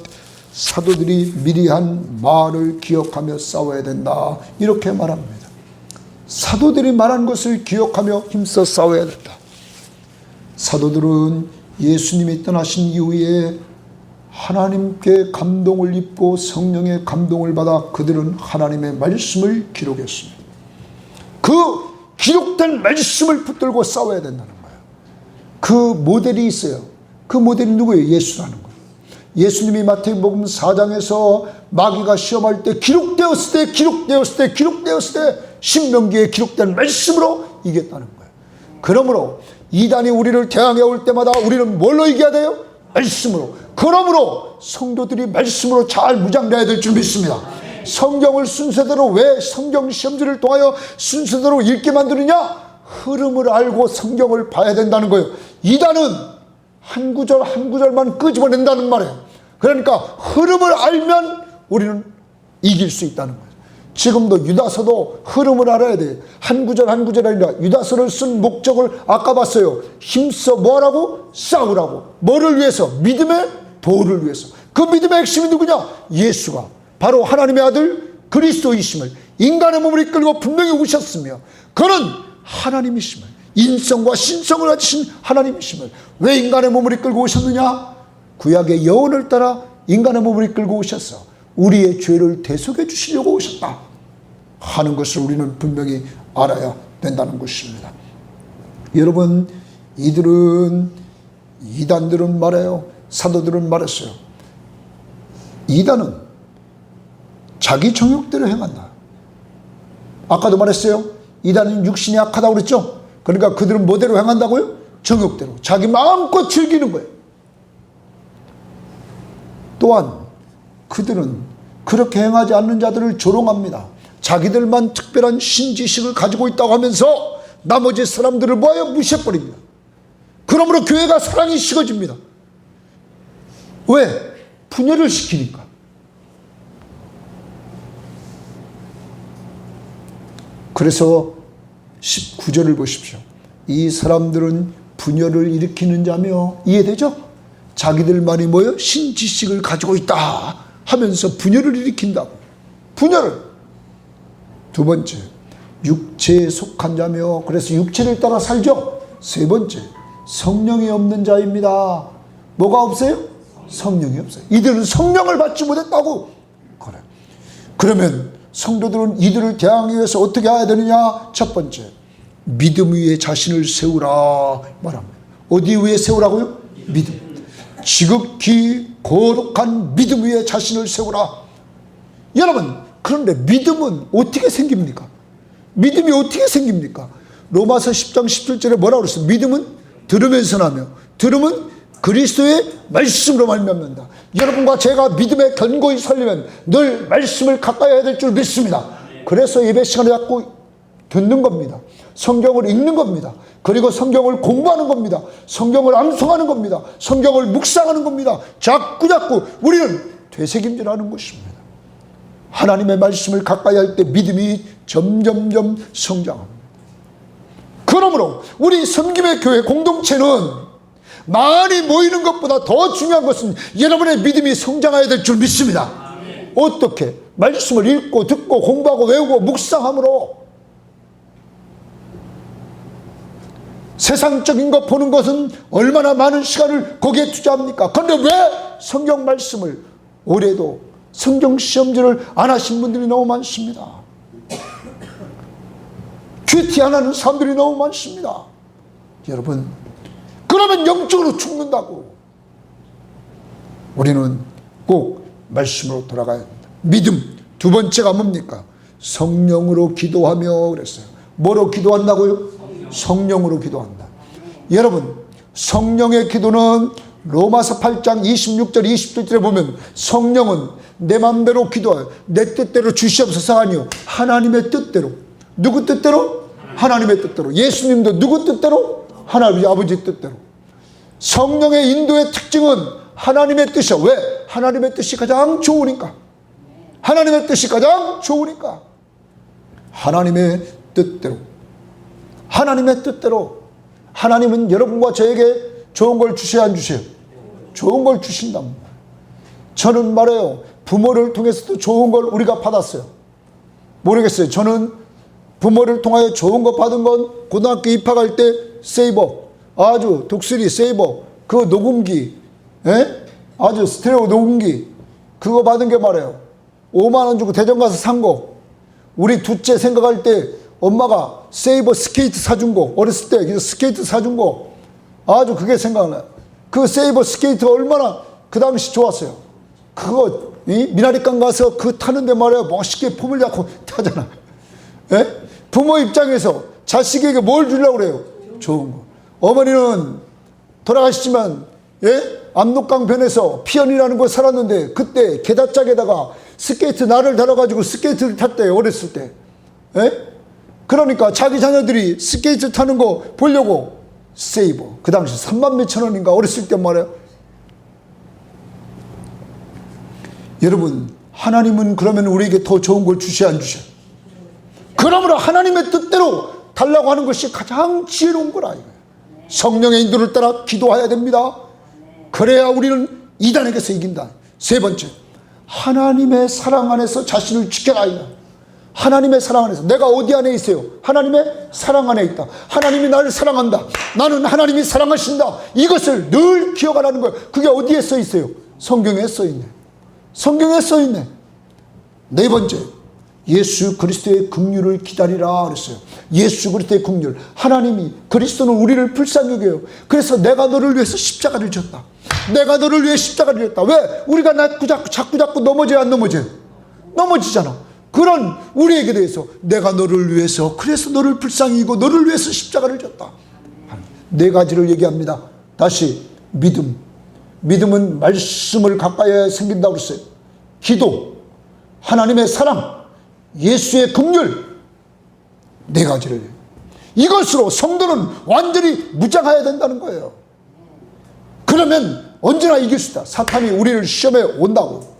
[SPEAKER 1] 사도들이 미리 한 말을 기억하며 싸워야 된다, 이렇게 말합니다. 사도들이 말한 것을 기억하며 힘써 싸워야 된다. 사도들은 예수님이 떠나신 이후에 하나님께 감동을 입고 성령의 감동을 받아 그들은 하나님의 말씀을 기록했습니다. 그 기록된 말씀을 붙들고 싸워야 된다는 거예요. 그 모델이 있어요. 그 모델이 누구예요? 예수라는 거예요. 예수님이 마태복음 4장에서 마귀가 시험할 때 기록되었을 때 신명기에 기록된 말씀으로 이겼다는 거예요. 그러므로 이단이 우리를 대항해 올 때마다 우리는 뭘로 이겨야 돼요? 말씀으로. 그러므로 성도들이 말씀으로 잘 무장돼야 될 줄 믿습니다. 성경을 순서대로, 왜 성경 시험지를 통하여 순서대로 읽게 만드느냐? 흐름을 알고 성경을 봐야 된다는 거예요. 이단은 한 구절 한 구절만 끄집어낸다는 말이에요. 그러니까 흐름을 알면 우리는 이길 수 있다는 거예요. 지금도 유다서도 흐름을 알아야 돼요. 한 구절 한 구절 아니라 유다서를 쓴 목적을 아까 봤어요. 힘써 뭐하라고? 싸우라고. 뭐를 위해서? 믿음의 도를 위해서. 그 믿음의 핵심이 누구냐? 예수가 바로 하나님의 아들 그리스도이심을 인간의 몸을 이끌고 분명히 오셨으며 그는 하나님이심을, 인성과 신성을 가지신 하나님이심을, 왜 인간의 몸을 이끌고 오셨느냐? 구약의 여원을 따라 인간의 몸을 이끌고 오셔서 우리의 죄를 대속해 주시려고 오셨다 하는 것을 우리는 분명히 알아야 된다는 것입니다. 여러분, 이단들은 말해요. 사도들은 말했어요. 이단은 자기 정욕대로 행한다. 아까도 말했어요. 이단은 육신이 약하다고 그랬죠. 그러니까 그들은 뭐대로 행한다고요? 정욕대로. 자기 마음껏 즐기는 거예요. 또한 그들은 그렇게 행하지 않는 자들을 조롱합니다. 자기들만 특별한 신지식을 가지고 있다고 하면서 나머지 사람들을 뭐하여 무시해버립니다. 그러므로 교회가 사랑이 식어집니다. 왜? 분열을 시키니까. 그래서 19절을 보십시오. 이 사람들은 분열을 일으키는 자며, 이해되죠? 자기들만이 뭐예요? 신지식을 가지고 있다 하면서 분열을 일으킨다고. 분열을. 두 번째, 육체에 속한 자며, 그래서 육체를 따라 살죠. 세 번째, 성령이 없는 자입니다. 뭐가 없어요? 성령이 없어요. 이들은 성령을 받지 못했다고. 그래. 그러면 성도들은 이들을 대항하기 위해서 어떻게 해야 되느냐? 첫 번째, 믿음 위에 자신을 세우라 말합니다. 어디 위에 세우라고요? 믿음. 지극히 거룩한 믿음 위에 자신을 세우라. 여러분, 그런데 믿음은 어떻게 생깁니까? 믿음이 어떻게 생깁니까? 로마서 10장 17절에 뭐라고 그랬어요? 믿음은 들으면서 나며, 들음은 그리스도의 말씀으로 말미암는다. 여러분과 제가 믿음에 견고히 설리면 늘 말씀을 가까이 해야 될 줄 믿습니다. 그래서 예배 시간을 갖고 듣는 겁니다. 성경을 읽는 겁니다. 그리고 성경을 공부하는 겁니다. 성경을 암송하는 겁니다. 성경을 묵상하는 겁니다. 자꾸 우리는 되새김질하는 것입니다. 하나님의 말씀을 가까이 할 때 믿음이 점점점 성장합니다. 그러므로 우리 섬김의 교회 공동체는 많이 모이는 것보다 더 중요한 것은 여러분의 믿음이 성장해야 될 줄 믿습니다. 어떻게? 말씀을 읽고 듣고 공부하고 외우고 묵상함으로. 세상적인 것 보는 것은 얼마나 많은 시간을 거기에 투자합니까? 그런데 왜 성경 말씀을 올해도 성경 시험지를 안 하신 분들이 너무 많습니다. 큐티 안 하는 사람들이 너무 많습니다. 여러분, 그러면 영적으로 죽는다고. 우리는 꼭 말씀으로 돌아가야 합니다. 믿음. 두 번째가 뭡니까? 성령으로 기도하며 그랬어요. 뭐로 기도한다고요? 성령으로 기도한다. 여러분, 성령의 기도는 로마서 8장 26절 27절에 보면 성령은 내 맘대로 기도하여 내 뜻대로 주시옵소서 아니요, 하나님의 뜻대로. 누구 뜻대로? 하나님의 뜻대로. 예수님도 누구 뜻대로? 하나님 아버지 뜻대로. 성령의 인도의 특징은 하나님의 뜻이야. 왜? 하나님의 뜻이 가장 좋으니까. 하나님의 뜻이 가장 좋으니까. 하나님의 뜻대로. 하나님의 뜻대로. 하나님은 여러분과 저에게 좋은 걸 주셔야 안 주세요? 좋은 걸 주신답니다. 저는 말해요, 부모를 통해서도 좋은 걸 우리가 받았어요. 모르겠어요. 저는 부모를 통하여 좋은 거 받은 건 고등학교 입학할 때 세이버, 아주 독수리 세이버, 그 녹음기, 아주 스테레오 녹음기, 그거 받은 게 말이에요. 5만 원 주고 대전 가서 산 거. 우리 둘째 생각할 때 엄마가 세이버 스케이트 사준 거, 어렸을 때 스케이트 사준 거, 아주 그게 생각나요. 그 세이버 스케이트 얼마나 그 당시 좋았어요. 그거 미나리강 가서 그 타는데 말이야, 멋있게 폼을 잡고 타잖아. 부모 입장에서 자식에게 뭘 주려고 그래요? 좋은 거. 어머니는 돌아가시지만 압록강변에서 피연이라는 곳 살았는데 그때 계단짝에다가 스케이트 날을 달아가지고 스케이트를 탔대요. 어렸을 때. 그러니까 자기 자녀들이 스케이트 타는 거 보려고 세이버 그 당시 3만 몇천 원인가 어렸을 때 말이에요. 여러분 하나님은 그러면 우리에게 더 좋은 걸 주셔야 안 주셔요? 그러므로 하나님의 뜻대로 달라고 하는 것이 가장 지혜로운 거라 이거예요. 성령의 인도를 따라 기도해야 됩니다. 그래야 우리는 이단에게서 이긴다. 세 번째, 하나님의 사랑 안에서 자신을 지켜라. 하나님의 사랑 안에서. 내가 어디 안에 있어요? 하나님의 사랑 안에 있다. 하나님이 나를 사랑한다. 나는 하나님이 사랑하신다. 이것을 늘 기억하라는 거예요. 그게 어디에 써 있어요? 성경에 써 있네. 성경에 써 있네. 네 번째, 예수 그리스도의 긍휼을 기다리라 그랬어요. 예수 그리스도의 긍휼. 하나님이 그리스도는 우리를 불쌍히 여겨요. 그래서 내가 너를 위해서 십자가를 졌다. 내가 너를 위해 십자가를 졌다. 왜? 우리가 자꾸 넘어져야 안 넘어져요? 넘어지잖아. 그런 우리에게 대해서 내가 너를 위해서 그래서 너를 불쌍히 여기고 너를 위해서 십자가를 졌다. 네 가지를 얘기합니다. 다시 믿음. 믿음은 말씀을 가까이 생긴다고 그랬어요. 기도, 하나님의 사랑, 예수의 긍휼. 네 가지를. 이것으로 성도는 완전히 무장해야 된다는 거예요. 그러면 언제나 이길 수 있다. 사탄이 우리를 시험에 온다고.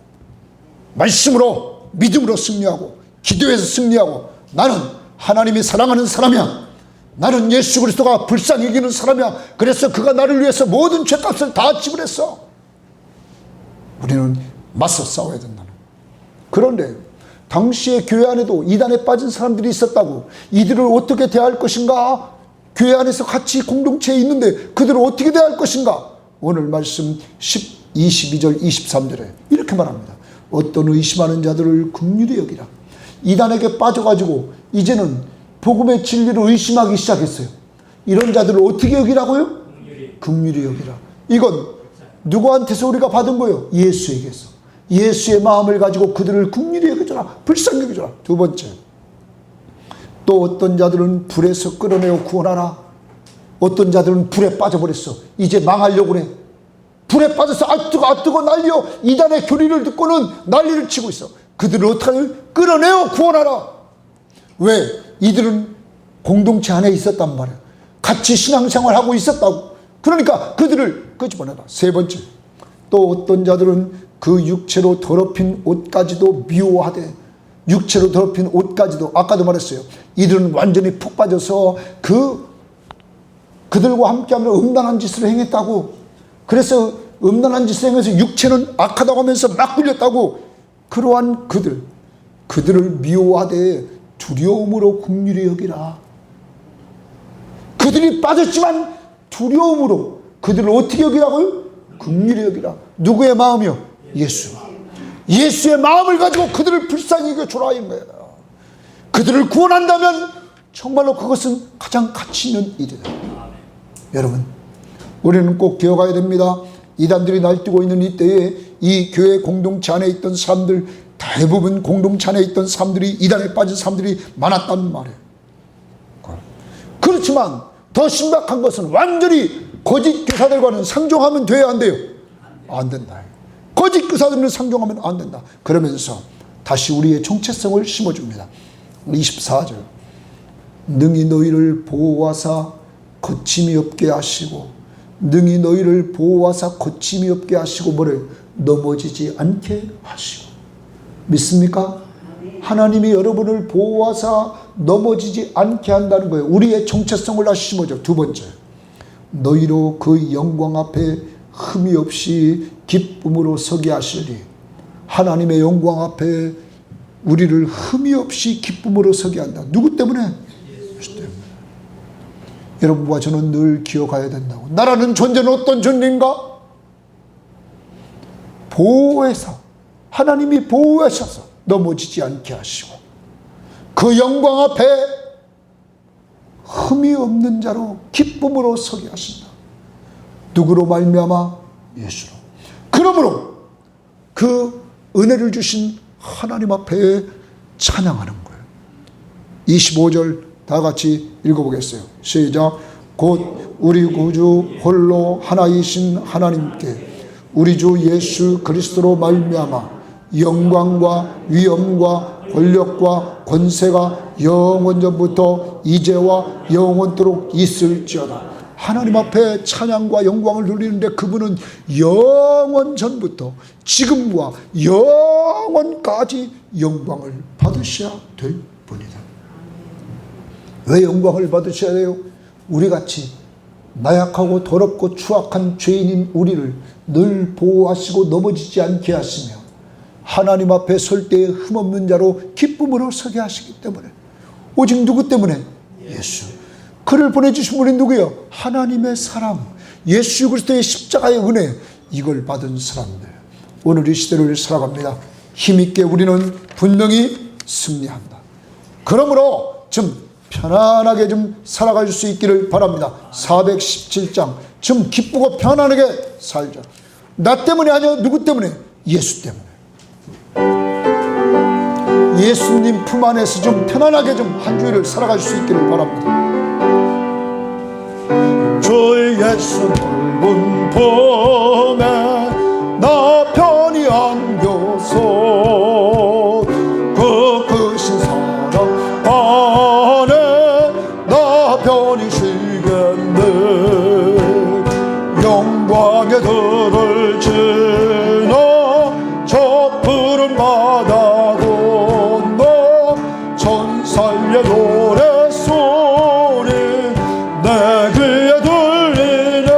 [SPEAKER 1] 말씀으로 믿음으로 승리하고 기도에서 승리하고 나는 하나님이 사랑하는 사람이야. 나는 예수 그리스도가 불쌍히 여기는 사람이야. 그래서 그가 나를 위해서 모든 죄값을 다 지불했어. 우리는 맞서 싸워야 된다는. 그런데 당시에 교회 안에도 이단에 빠진 사람들이 있었다고. 이들을 어떻게 대할 것인가? 교회 안에서 같이 공동체에 있는데 그들을 어떻게 대할 것인가? 오늘 말씀 22절 23절에 이렇게 말합니다. 어떤 의심하는 자들을 긍휼히 여기라. 이단에게 빠져가지고 이제는 복음의 진리를 의심하기 시작했어요. 이런 자들을 어떻게 여기라고요? 긍휼히 여기라. 이건 누구한테서 우리가 받은 거예요? 예수에게서. 예수의 마음을 가지고 그들을 긍휼히 여겨줘라. 불쌍히 여겨줘라. 두 번째, 또 어떤 자들은 불에서 끌어내어 구원하라. 어떤 자들은 불에 빠져버렸어. 이제 망하려고 그래. 불에 빠져서 뜨거 난리여. 이단의 교리를 듣고는 난리를 치고 있어. 그들을 어떻게 끌어내어 구원하라. 왜? 이들은 공동체 안에 있었단 말이야. 같이 신앙생활하고 있었다고. 그러니까 그들을 끄집어내라. 세 번째, 또 어떤 자들은 그 육체로 더럽힌 옷까지도 미워하되. 육체로 더럽힌 옷까지도. 아까도 말했어요. 이들은 완전히 푹 빠져서 그들과 함께하며 음란한 짓을 행했다고. 그래서 음란한 짓을 행해서 육체는 악하다고 하면서 막 굴렸다고. 그러한 그들을 미워하되 두려움으로 긍휼히 여기라. 그들이 빠졌지만 두려움으로 그들을 어떻게 여기라고요? 긍휼히 여기라. 누구의 마음이요? 예수. 예수의 마음을 가지고 그들을 불쌍히 여겨주라 이 거예요. 그들을 구원한다면 정말로 그것은 가장 가치 있는 일이다. 여러분, 우리는 꼭 기억해야 됩니다. 이단들이 날뛰고 있는 이때에 이 교회 공동체 안에 있던 사람들, 대부분 공동체 안에 있던 사람들이 이단에 빠진 사람들이 많았단 말이에요. 그렇지만 더 심각한 것은 완전히 거짓 교사들과는 상종하면 돼야 안 돼요? 안 된다. 거짓 교사들은 상종하면 안 된다. 그러면서 다시 우리의 정체성을 심어줍니다. 24절, 능히 너희를 보호하사 거침이 없게 하시고, 능히 너희를 보호하사 거침이 없게 하시고 뭐래요? 넘어지지 않게 하시고. 믿습니까? 하나님이 여러분을 보호하사 넘어지지 않게 한다는 거예요. 우리의 정체성을 다시 심어줘. 두 번째, 너희로 그 영광 앞에 흠이 없이 기쁨으로 서게 하시리. 하나님의 영광 앞에 우리를 흠이 없이 기쁨으로 서게 한다. 누구 때문에? 예수 때문에. 여러분과 저는 늘 기억해야 된다고. 나라는 존재는 어떤 존재인가? 보호해서, 하나님이 보호하셔서 넘어지지 않게 하시고 그 영광 앞에 흠이 없는 자로 기쁨으로 서게 하신다. 누구로 말미암아? 예수로. 그러므로 그 은혜를 주신 하나님 앞에 찬양하는 거예요. 25절 다 같이 읽어보겠어요. 시작. 곧 우리 구주 홀로 하나이신 하나님께 우리 주 예수 그리스도로 말미암아 영광과 위엄과 권력과 권세가 영원전부터 이제와 영원토록 있을지어다. 하나님 앞에 찬양과 영광을 돌리는데 그분은 영원전부터 지금과 영원까지 영광을 받으셔야 될 분이다. 왜 영광을 받으셔야 돼요? 우리같이 나약하고 더럽고 추악한 죄인인 우리를 늘 보호하시고 넘어지지 않게 하시며 하나님 앞에 설 때에 흠없는 자로 기쁨으로 서게 하시기 때문에, 오직 누구 때문에? 예수. 그를 보내주신 분이 누구예요? 하나님의 사랑, 예수 그리스도의 십자가의 은혜, 이걸 받은 사람들. 오늘 이 시대를 살아갑니다. 힘있게 우리는 분명히 승리한다. 그러므로 좀 편안하게 좀 살아갈 수 있기를 바랍니다. 417장 좀 기쁘고 편안하게 살자. 나 때문이 아니야. 누구 때문에? 예수 때문에. 예수님 품 안에서 좀 편안하게 좀 한 주일을 살아갈 수 있기를 바랍니다. 주 예수 넓은 품에 나 편히 안겨서 그 크신 사랑 안에 나 편히 쉬겠네. 영광의 들을 지나 저 푸른 바다 건너 천살의 노래소리 내 귀에 들리네.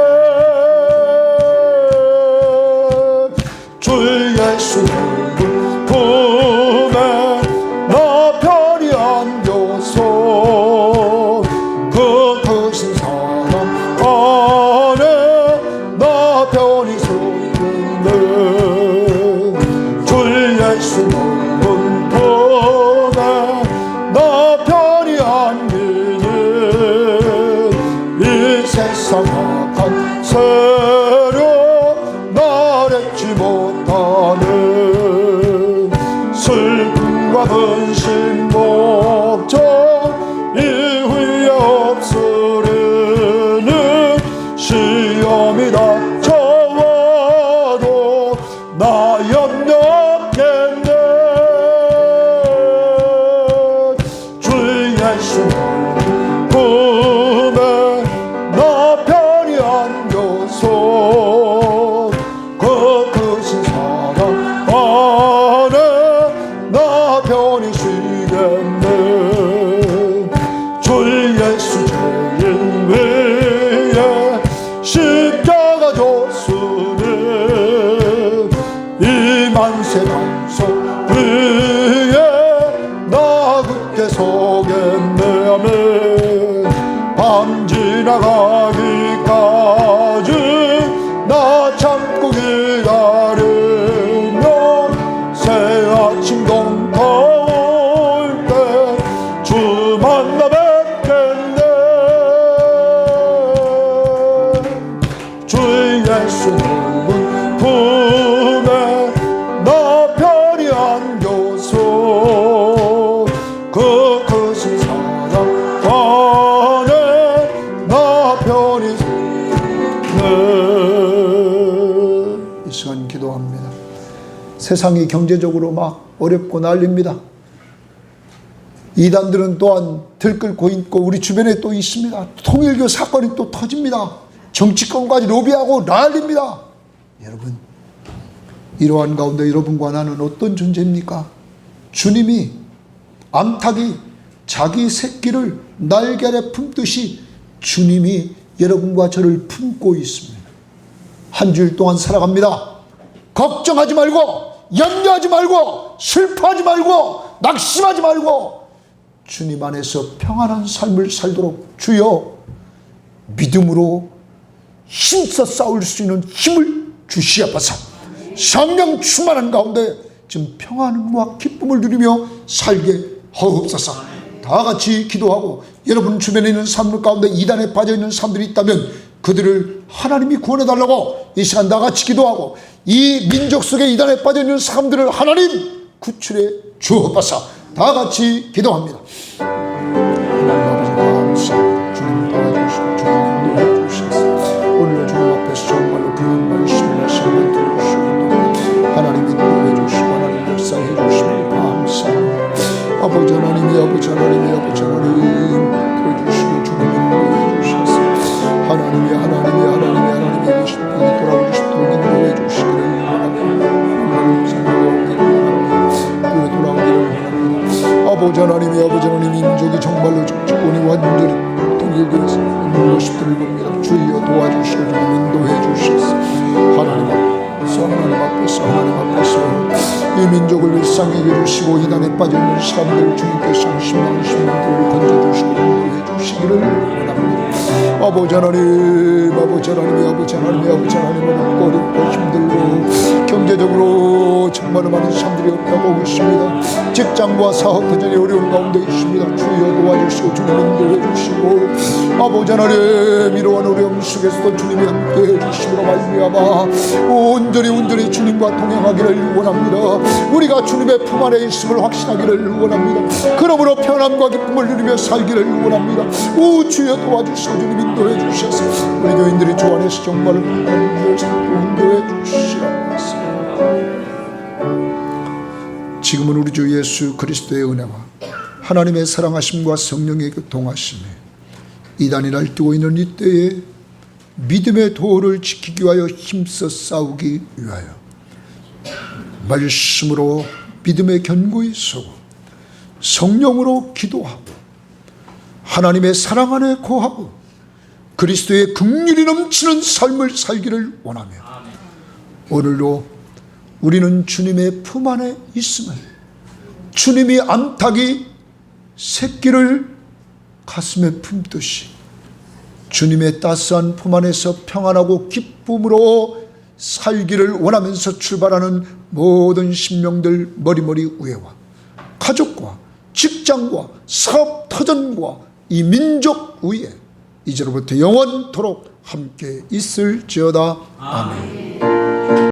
[SPEAKER 1] 주 예수 넓은 품에 나 편히 안겨서 그 크신 사랑 안에 나 편히 서겠네. 주 예수 넓은 품에 나 편히 안기는 이 세상 악한 세력 날 잊지 못하는 슬픔과 근심 걱정 이후에 없으리는 시험이 닥쳐와도 나 염려없겠네. 주 예수 품에 나 편히 안겨서 그 크신 사랑 안에 나 편히 쉬겠네. 주 예수 죄인 위에 십자가 줬으니 이 만세 반석 위에 나 굳게 서겠네. 아멘. 밤 지나가기까지 나 참고 기다리며 새 아침 동터올 때 주 만나 뵙겠네. 주 예수 넓은 품에 나 편히 안겨서 그 크신 사랑 안에 나 편히 서겠네. 이 시간 기도합니다. 세상이 경제적으로 막 어렵고 난립니다. 이단들은 또한 들끓고 있고 우리 주변에 또 있습니다. 통일교 사건이 또 터집니다. 정치권까지 로비하고 난립니다. 여러분, 이러한 가운데 여러분과 나는 어떤 존재입니까? 주님이 암탉이 자기 새끼를 날개 아래 품듯이 주님이 여러분과 저를 품고 있습니다. 한 주일 동안 살아갑니다. 걱정하지 말고, 염려하지 말고, 슬퍼하지 말고, 낙심하지 말고 주님 안에서 평안한 삶을 살도록 주여 믿음으로 힘써 싸울 수 있는 힘을 주시옵소서. 성령 충만한 가운데 지금 평안과 기쁨을 누리며 살게 하옵소서. 다 같이 기도하고 여러분 주변에 있는 사람들 가운데 이단에 빠져있는 사람들이 있다면 그들을 하나님이 구원해달라고 이 시간 다 같이 기도하고 이 민족 속에 이단에 빠져있는 사람들을 하나님 구출해 주옵소서. 다 같이 기도합니다. 하나님 아버지 감사합니다. 주님 도와주시고 주님 앞에서 정말로 귀한 말씀을 다시 한번 들어주시고 하나님 인도해 주시고 하나님 역사해 주시고 감사합니다. 아버지 하나님이 아버지 하나님이 아버지 하나님 보여주시고 주님 인도해 주셔서 하나님이 오실 분이 돌아오실 분이 인도해 주시기를 원합니다. 교회 돌아오기를 원합니다. 아버지 하나님이 민족이 정말로 정치권이 완전히 통일되어서 있는 것들을 봅니다. 주여 도와주시고 주님 인도해 주셔서 하나님 앞에서 이 민족을 일상하게 해주시고 이단에 빠져있는 사람들 주님께서 신명들을 건져주시고 인도해 주시기를 원합니다. 아버지 하나님 어렵고 힘들고 경제적으로 정말 많은 사람들이 없다고 있습니다. 직장과 사업 도전이 어려운 가운데 있습니다. 주여 도와주시고 주님 인도해 주시고 아버지 하나님 이러한 어려움 속에서도 주님이 함께해 주심으로 말미암아 온전히 주님과 동행하기를 원합니다. 우리가 주님의 품 안에 있음을 확신하기를 원합니다. 그러므로 평안과 기쁨을 누리며 살기를 원합니다. 오 주여 도와주시고 주님 인도해 주셔서 우리 교인들이 주 안에서 정말 인도해 주시라. 지금은 우리 주 예수 그리스도의 은혜와 하나님의 사랑하심과 성령의 교통하심에 이단이 날뛰고 있는 이때에 믿음의 도를 지키기 위하여 힘써 싸우기 위하여 말씀으로 믿음의 견고히 서고 성령으로 기도하고 하나님의 사랑 안에 거하고 그리스도의 긍휼이 넘치는 삶을 살기를 원하며 오늘도 우리는 주님의 품 안에 있음을 주님이 암탉이 새끼를 가슴에 품듯이 주님의 따스한 품 안에서 평안하고 기쁨으로 살기를 원하면서 출발하는 모든 심령들 머리머리 위에와 가족과 직장과 사업 터전과 이 민족 위에 이제로부터 영원토록 함께 있을지어다. 아멘.